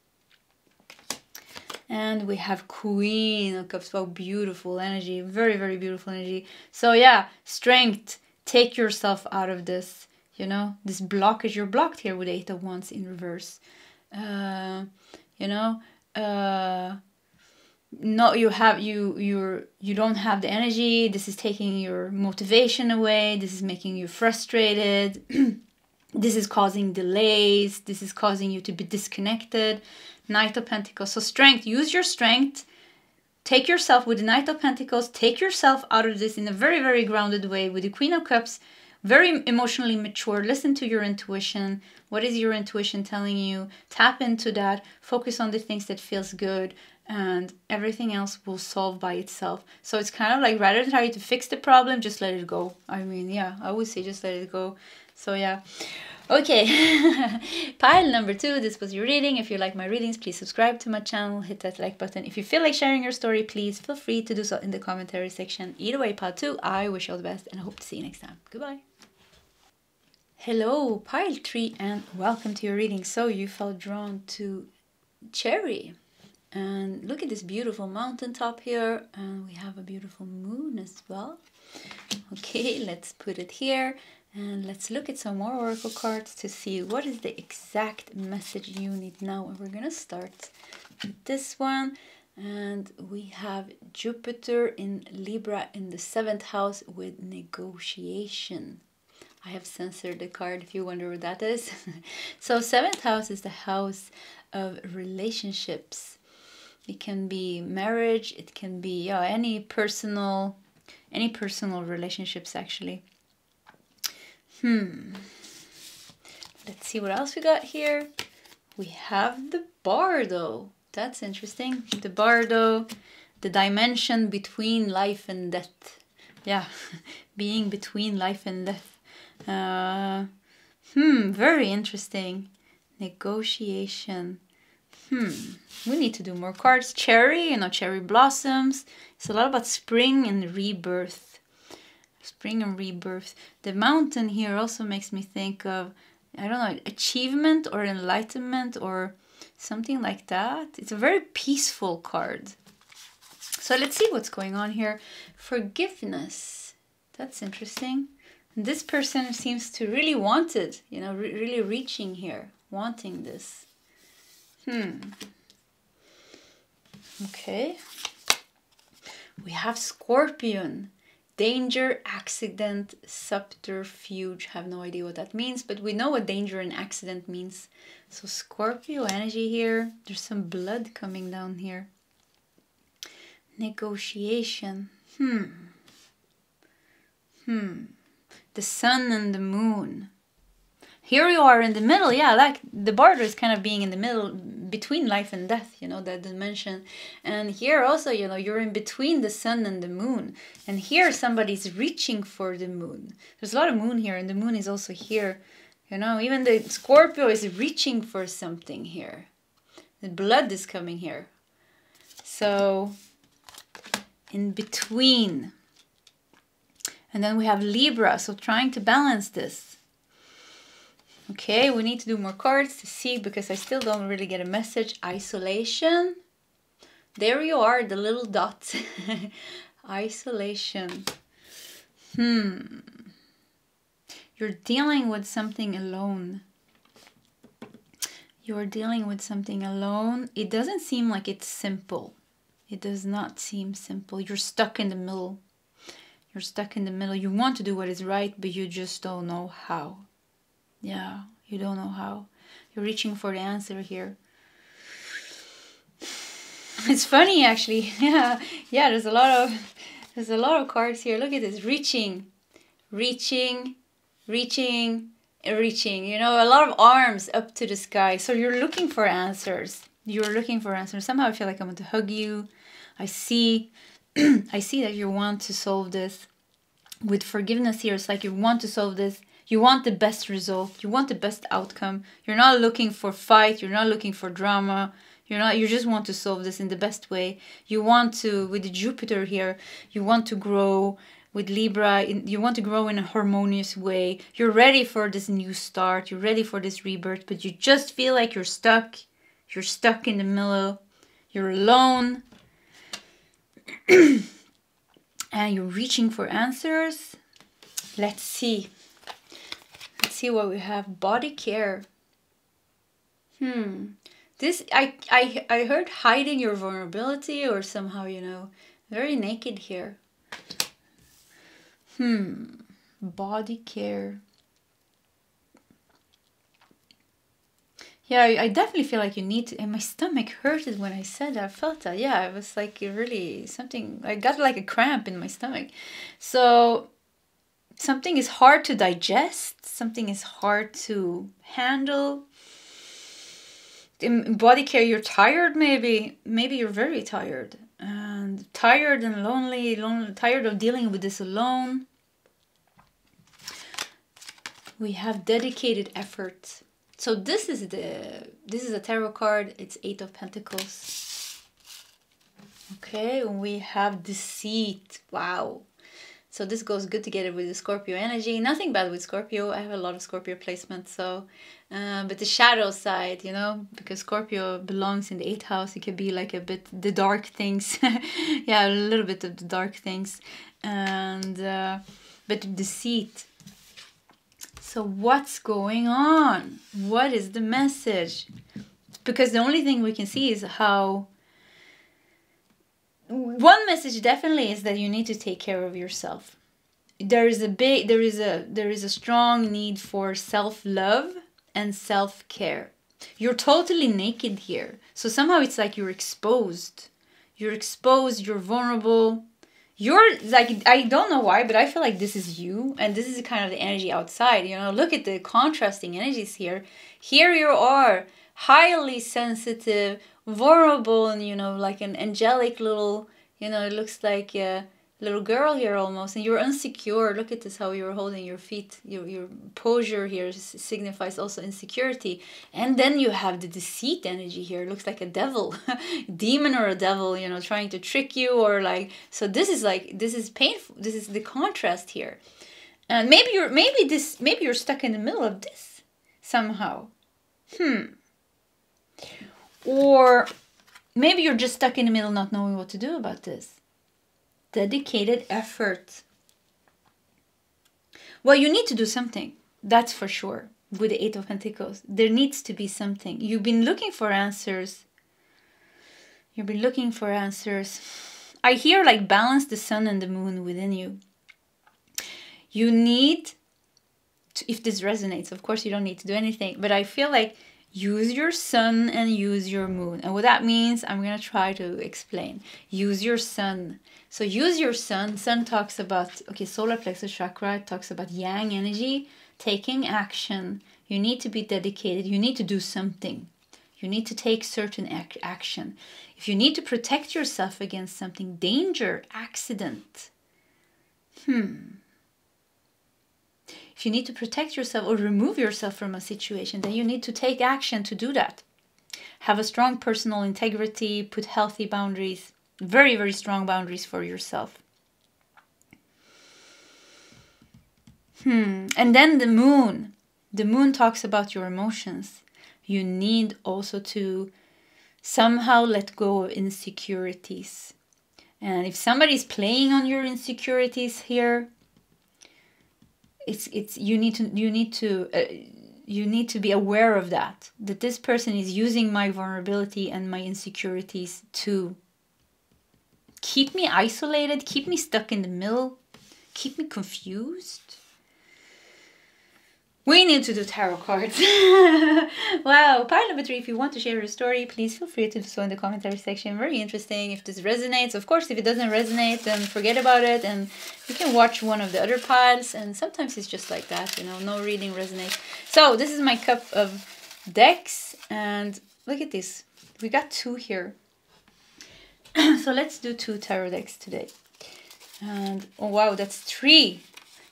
And we have Queen of Cups. Wow, beautiful energy. Very, very beautiful energy. So yeah, strength. Take yourself out of this. You know, this blockage. You're blocked here with 8 of Wands in reverse. You know, no, you don't have the energy. This is taking your motivation away. This is making you frustrated. This is causing delays. This is causing you to be disconnected. Knight of Pentacles. So strength, use your strength. Take yourself with the Knight of Pentacles. Take yourself out of this in a very, very grounded way with the Queen of Cups. Very emotionally mature. Listen to your intuition. What is your intuition telling you? Tap into that. Focus on the things that feels good. And everything else will solve by itself. So it's kind of like, rather than try to fix the problem, just let it go. I mean, yeah, I would say just let it go. So yeah. Okay, pile number 2, this was your reading. If you like my readings, please subscribe to my channel, hit that like button. If you feel like sharing your story, please feel free to do so in the commentary section. Either way, pile 2, I wish you all the best and I hope to see you next time. Goodbye. Hello, pile 3, and welcome to your reading. So you felt drawn to Cherry. And look at this beautiful mountaintop here, and we have a beautiful moon as well. Okay, let's put it here. And let's look at some more oracle cards to see what is the exact message you need now. And we're going to start with this one. And we have Jupiter in Libra in the 7th house with negotiation. I have censored the card if you wonder what that is. So 7th house is the house of relationships. It can be marriage. It can be any personal relationships actually. Let's see what else we got here. We have the Bardo. That's interesting. The Bardo, the dimension between life and death. Yeah, being between life and death. Very interesting. Negotiation. We need to do more cards. Cherry, cherry blossoms. It's a lot about spring and rebirth. Spring and rebirth. The mountain here also makes me think of, I don't know, achievement or enlightenment or something like that. It's a very peaceful card. So let's see what's going on here. Forgiveness. That's interesting. This person seems to really want it, really reaching here, wanting this. Okay. We have Scorpion. Danger, accident, subterfuge. Have no idea what that means, but we know what danger and accident means. So Scorpio energy here. There's some blood coming down here. Negotiation. The sun and the moon. Here you are in the middle. Yeah, like the border is kind of being in the middle between life and death, that dimension. And here also, you're in between the sun and the moon. And here somebody's reaching for the moon. There's a lot of moon here, and the moon is also here. Even the Scorpio is reaching for something here. The blood is coming here. So, in between. And then we have Libra, so trying to balance this. Okay, we need to do more cards to see, because I still don't really get a message. Isolation. There you are, the little dot. Isolation. You're dealing with something alone. You're dealing with something alone. It doesn't seem like it's simple. It does not seem simple. You're stuck in the middle. You're stuck in the middle. You want to do what is right, but you just don't know how. Yeah, you don't know how. You're reaching for the answer here. It's funny actually. Yeah, there's a lot of cards here. Look at this. Reaching. A lot of arms up to the sky. So you're looking for answers. Somehow I feel like I want to hug you. I see, I see that you want to solve this. With forgiveness here, it's like you want to solve this. You want the best result. You want the best outcome. You're not looking for fight. You're not looking for drama. You just want to solve this in the best way. You want to, with the Jupiter here, you want to grow. With Libra, you want to grow in a harmonious way. You're ready for this new start. You're ready for this rebirth, but you just feel like you're stuck. You're stuck in the middle. You're alone. And you're reaching for answers. Let's see. Let's see what we have. Body care. This, I heard hiding your vulnerability, or somehow, you know, very naked here. Body care. Yeah, I definitely feel like you need to, and my stomach hurted when I said that. I felt that. Yeah, it was like really something, I got like a cramp in my stomach. So something is hard to digest, something is hard to handle. In body care, you're tired, maybe you're very tired, and tired and lonely, tired of dealing with this alone. We have dedicated effort. So this is a tarot card. It's 8 of Pentacles. Okay, we have deceit. Wow. So this goes good together with the Scorpio energy. Nothing bad with Scorpio. I have a lot of Scorpio placements. So, but the shadow side, you know, because Scorpio belongs in the 8th house. It could be like a bit the dark things. Yeah, a little bit of the dark things. And, but deceit. So what's going on? What is the message? Because the only thing we can see is how... One message definitely is that you need to take care of yourself. There is a strong need for self-love and self-care. You're totally naked here. So somehow it's like you're exposed. You're exposed, you're vulnerable. You're like, I don't know why, but I feel like this is you, and this is kind of the energy outside, you know. Look at the contrasting energies here. Here you are, highly sensitive, vulnerable, and, you know, like an angelic little, you know, it looks like a little girl here almost, and you're insecure. Look at this, how you're holding your feet. Your posture here signifies also insecurity. And then you have the deceit energy here. It looks like a devil, demon or a devil, you know, trying to trick you, or like, so this is like, this is painful. This is the contrast here. And maybe you're stuck in the middle of this somehow. Or maybe you're just stuck in the middle, not knowing what to do about this. Dedicated effort. Well, you need to do something. That's for sure. With the 8 of Pentacles, there needs to be something. You've been looking for answers. You've been looking for answers. I hear like balance the sun and the moon within you. You need to, if this resonates, of course you don't need to do anything, but I feel like use your sun and use your moon. And what that means, I'm going to try to explain. Use your sun. So use your sun. Sun talks about, okay, solar plexus chakra, it talks about yang energy, taking action. You need to be dedicated. You need to do something. You need to take certain action. If you need to protect yourself against something, danger, accident. If you need to protect yourself or remove yourself from a situation, then you need to take action to do that. Have a strong personal integrity, put healthy boundaries, very, very strong boundaries for yourself. And then the moon. The moon talks about your emotions. You need also to somehow let go of insecurities. And if somebody's playing on your insecurities here, you need to be aware of that this person is using my vulnerability and my insecurities to keep me isolated, keep me stuck in the middle, keep me confused. We need to do tarot cards. Wow. Pile number 3, if you want to share your story, please feel free to do so in the commentary section. Very interesting. If this resonates, of course, if it doesn't resonate, then forget about it. And you can watch one of the other piles. And sometimes it's just like that, you know, no reading resonates. So this is my cup of decks. And look at this. We got 2 here. So let's do 2 tarot decks today. And oh wow, that's 3.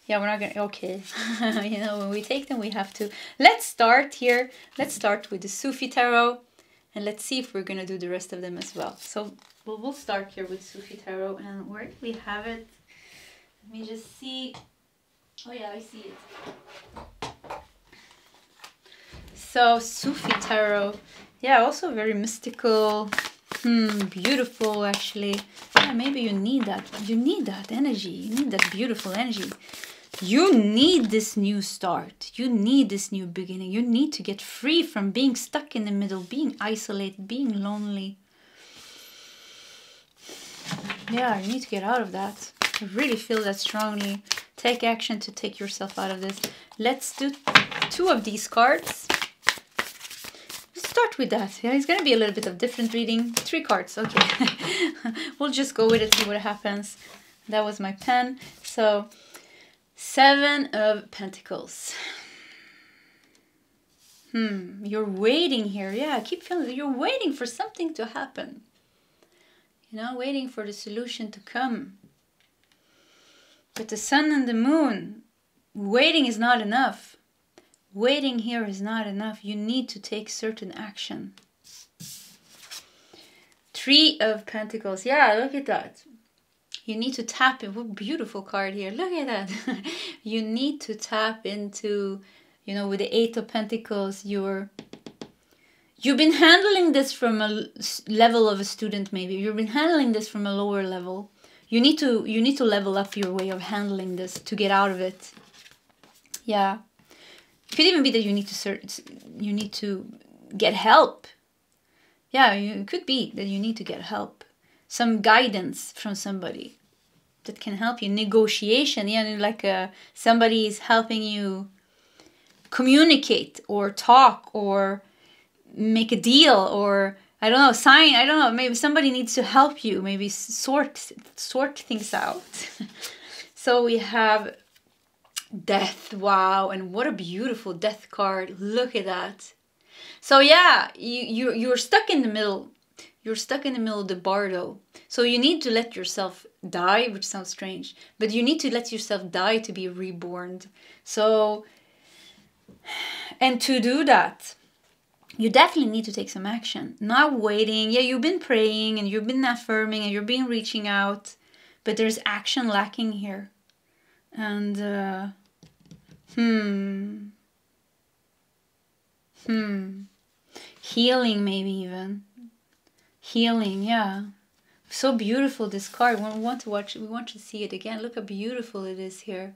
Yeah, we're not gonna, okay. You know, when we take them, we have to. Let's start here. Let's start with the Sufi tarot. And let's see if we're gonna do the rest of them as well. So we'll start here with Sufi tarot. And where do we have it? Let me just see. Oh yeah, I see it. So Sufi tarot. Yeah, also very mystical. Beautiful actually. Yeah, maybe you need that. You need that energy. You need that beautiful energy. You need this new start. You need this new beginning. You need to get free from being stuck in the middle, being isolated, being lonely. Yeah, you need to get out of that. I really feel that strongly. Take action to take yourself out of this. Let's do 2 of these cards. Let's start with that. Yeah, it's going to be a little bit of different reading. 3 cards, okay. We'll just go with it, see what happens. That was my pen. So, 7 of Pentacles. You're waiting here. Yeah, I keep feeling that you're waiting for something to happen. You know, waiting for the solution to come. But the sun and the moon, waiting is not enough. Waiting here is not enough. You need to take certain action. 3 of Pentacles. Yeah, look at that. You need to tap in. What a beautiful card here. Look at that. You need to tap into, you know, with the 8 of Pentacles, you've been handling this from a level of a student maybe. You've been handling this from a lower level. You need to level up your way of handling this to get out of it. Yeah. It could even be that you need to get help. Yeah, it could be that you need to get help. Some guidance from somebody that can help you. Negotiation, yeah, like somebody is helping you communicate or talk or make a deal or I don't know, sign. I don't know. Maybe somebody needs to help you. Maybe sort things out. So we have Death. Wow, and what a beautiful Death card. Look at that. So yeah, you're stuck in the middle. You're stuck in the middle of the bardo. So you need to let yourself die, which sounds strange, but you need to let yourself die to be reborn. So, and to do that, you definitely need to take some action. Not waiting. Yeah, you've been praying and you've been affirming and you've been reaching out, but there's action lacking here. And, healing maybe even. Healing, yeah. So beautiful, this card. We want to watch. We want to see it again. Look how beautiful it is here.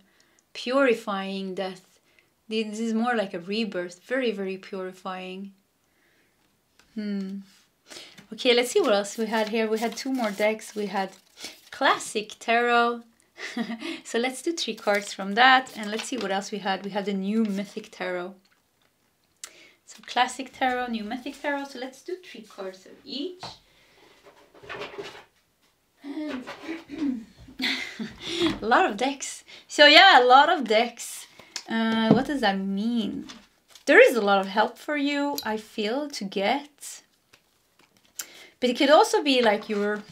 Purifying death. This is more like a rebirth. Very, very purifying. Okay, let's see what else we had here. We had 2 more decks. We had Classic Tarot. So let's do 3 cards from that. And let's see what else we had. We had the New Mythic Tarot. So Classic Tarot, New Mythic Tarot. So let's do 3 cards of each. And a lot of decks. So yeah, a lot of decks. What does that mean? There is a lot of help for you, I feel, to get. But it could also be like you're...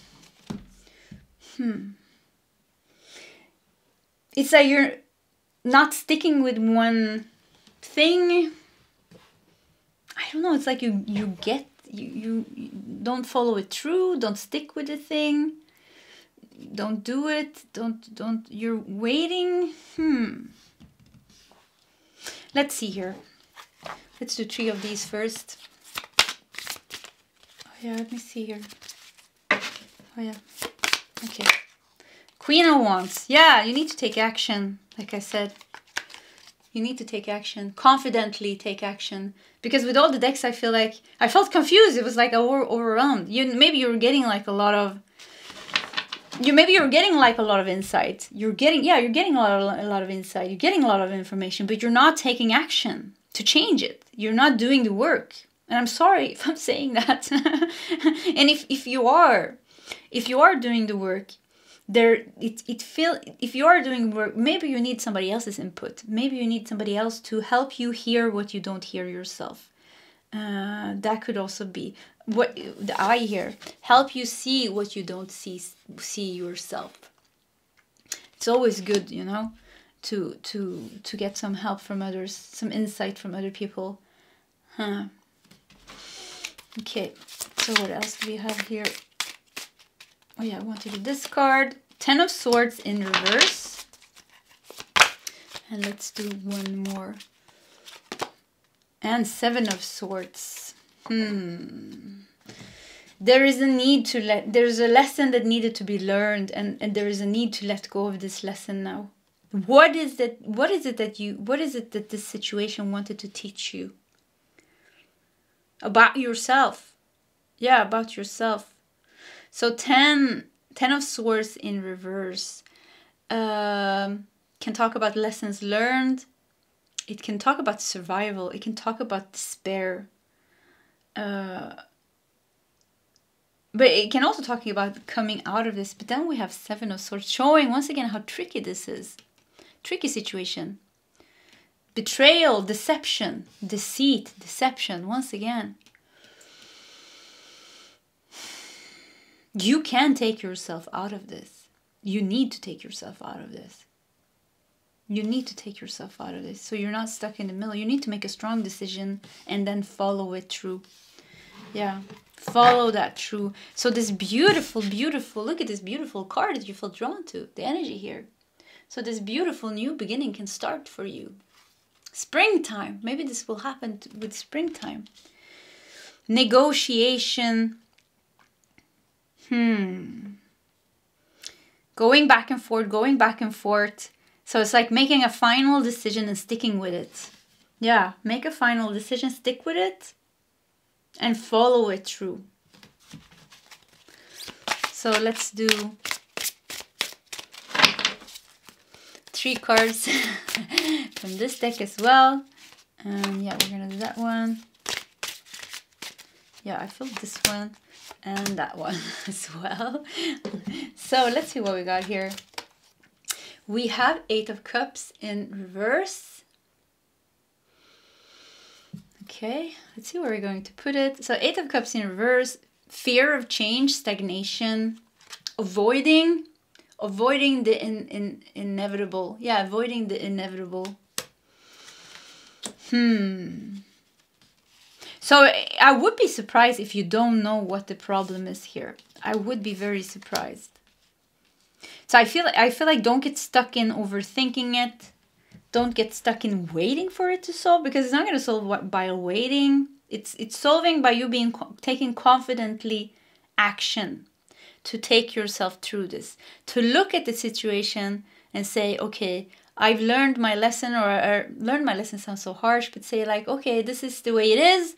It's like you're not sticking with one thing. I don't know, it's like you don't follow it through, don't stick with the thing, don't do it, don't, you're waiting. Let's see here. Let's do 3 of these first. Oh yeah, let me see here. Oh yeah, okay. Queen of Wands. Yeah, you need to take action, like I said. You need to take action. Confidently take action. Because with all the decks, I feel like... I felt confused. It was like overwhelmed. Maybe you're getting like a lot of... Maybe you're getting like a lot of insight. You're getting a lot of insight. You're getting a lot of information. But you're not taking action to change it. You're not doing the work. And I'm sorry if I'm saying that. And if you are doing the work... if you are doing work, maybe you need somebody else's input. Maybe you need somebody else to help you hear what you don't hear yourself. That could also be what the eye here. Help you see what you don't see yourself. It's always good, you know, to get some help from others, some insight from other people. Okay, so what else do we have here? Oh yeah, I wanted to discard 10 of Swords in reverse. And let's do one more. And 7 of Swords. There is a need to there's a lesson that needed to be learned, and there is a need to let go of this lesson now. What is it that this situation wanted to teach you? About yourself. Yeah, about yourself. So 10 of Swords in reverse can talk about lessons learned. It can talk about survival. It can talk about despair. But it can also talk about coming out of this. But then we have 7 of Swords, showing once again how tricky this is. Tricky situation. Betrayal, deception, deceit, deception, once again. You can take yourself out of this. You need to take yourself out of this. You need to take yourself out of this. So you're not stuck in the middle. You need to make a strong decision and then follow it through. Yeah, follow that through. So this beautiful, look at this beautiful card that you feel drawn to. The energy here. So this beautiful new beginning can start for you. Springtime. Maybe this will happen with springtime. Negotiation. Going back and forth. So it's like making a final decision and sticking with it. Yeah, make a final decision, stick with it, and follow it through. So let's do 3 cards from this deck as well. Yeah, we're gonna do that one. Yeah, I filled this one and that one as well. So let's see what we got here. We have 8 of Cups in reverse. Okay, let's see where we're going to put it. So 8 of Cups in reverse, fear of change, stagnation, avoiding the inevitable. Yeah, avoiding the inevitable. So I would be surprised if you don't know what the problem is here. I would be very surprised. So I feel like don't get stuck in overthinking it. Don't get stuck in waiting for it to solve, because it's not going to solve by waiting. It's solving by you taking confidently action to take yourself through this. To look at the situation and say, okay, I've learned my lesson, or learned my lesson sounds so harsh, but say like, okay, this is the way it is.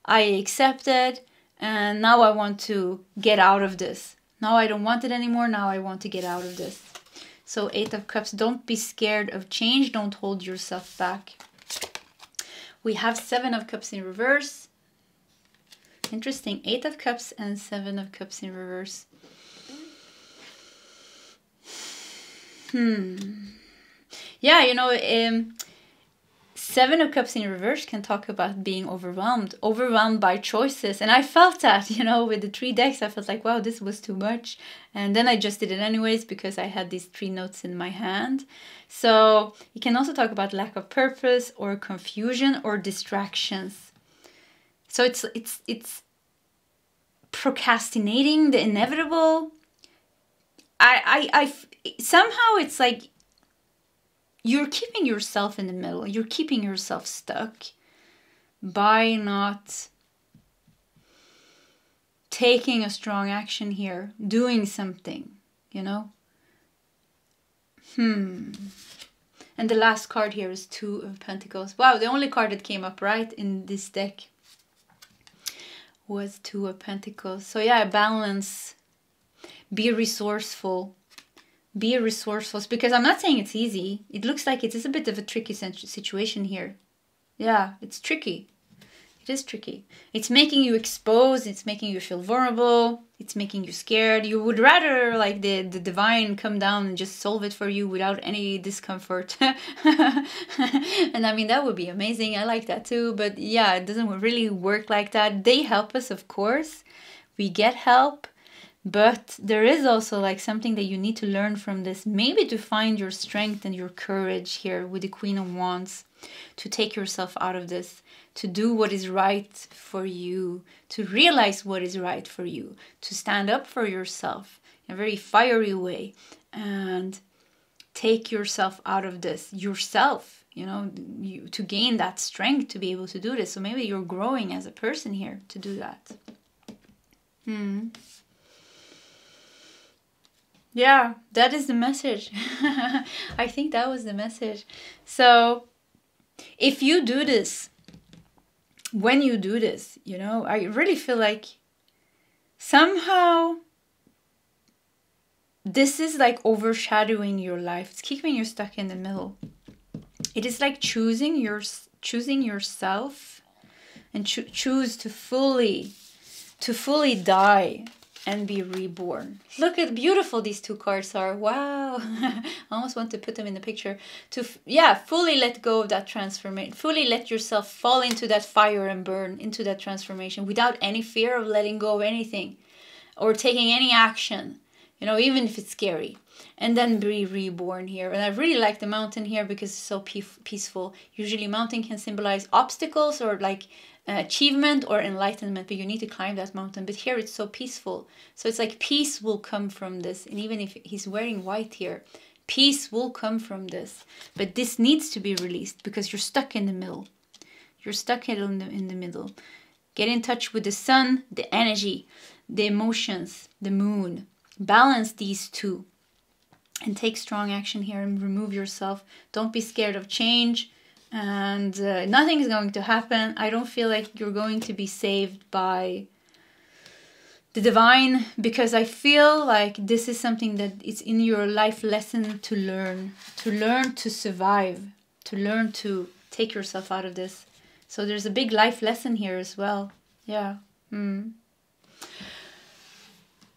I accept it, and now I want to get out of this. Now I don't want it anymore. Now I want to get out of this. So 8 of Cups, don't be scared of change. Don't hold yourself back. We have 7 of Cups in reverse. Interesting. 8 of Cups and 7 of Cups in reverse. Yeah, you know, 7 of Cups in reverse can talk about being overwhelmed by choices. And I felt that, you know, with the 3 decks, I felt like, wow, this was too much. And then I just did it anyways because I had these 3 notes in my hand. So it can also talk about lack of purpose or confusion or distractions. So it's procrastinating the inevitable. Somehow it's like you're keeping yourself in the middle. You're keeping yourself stuck by not taking a strong action here, doing something, you know. And the last card here is 2 of Pentacles. Wow, the only card that came up right in this deck was 2 of Pentacles. So yeah, balance. Be resourceful. Be resourceful, because I'm not saying it's easy. It looks like it is a bit of a tricky situation here. Yeah, it's tricky. It is tricky. It's making you exposed. It's making you feel vulnerable. It's making you scared. You would rather like the divine come down and just solve it for you without any discomfort. And I mean, that would be amazing. I like that too. But yeah, it doesn't really work like that. They help us, of course. We get help. But there is also like something that you need to learn from this. Maybe to find your strength and your courage here with the Queen of Wands. To take yourself out of this, to do what is right for you, to realize what is right for you, to stand up for yourself in a very fiery way and take yourself out of this yourself, you know, to gain that strength to be able to do this. So maybe you're growing as a person here to do that. Yeah, that is the message. I think that was the message. So if you do this, when you do this, you know, I really feel like somehow this is like overshadowing your life. It's keeping you stuck in the middle. It is like choosing yourself and choose to fully die and be reborn. Look at beautiful these two cards are. Wow. I almost want to put them in the picture. To fully let go of that transformation. Fully let yourself fall into that fire and burn into that transformation without any fear of letting go of anything or taking any action, you know, even if it's scary. And then be reborn here. And I really like the mountain here because it's so peaceful. Usually mountain can symbolize obstacles or like achievement or enlightenment, but you need to climb that mountain. But here it's so peaceful. So it's like peace will come from this. And even if he's wearing white here, peace will come from this. But this needs to be released because you're stuck in the middle. You're stuck in the middle. Get in touch with the sun, the energy, the emotions, the moon. Balance these two. And take strong action here and remove yourself. Don't be scared of change. And nothing is going to happen. I don't feel like you're going to be saved by the divine, because I feel like this is something that is in your life lesson to learn to survive, to learn to take yourself out of this. So there's a big life lesson here as well. Yeah.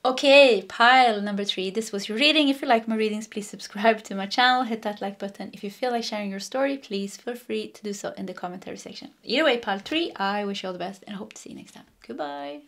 Okay, pile number 3. This was your reading. If you like my readings, please subscribe to my channel. Hit that like button. If you feel like sharing your story, please feel free to do so in the commentary section. Either way, pile 3, I wish you all the best and I hope to see you next time. Goodbye.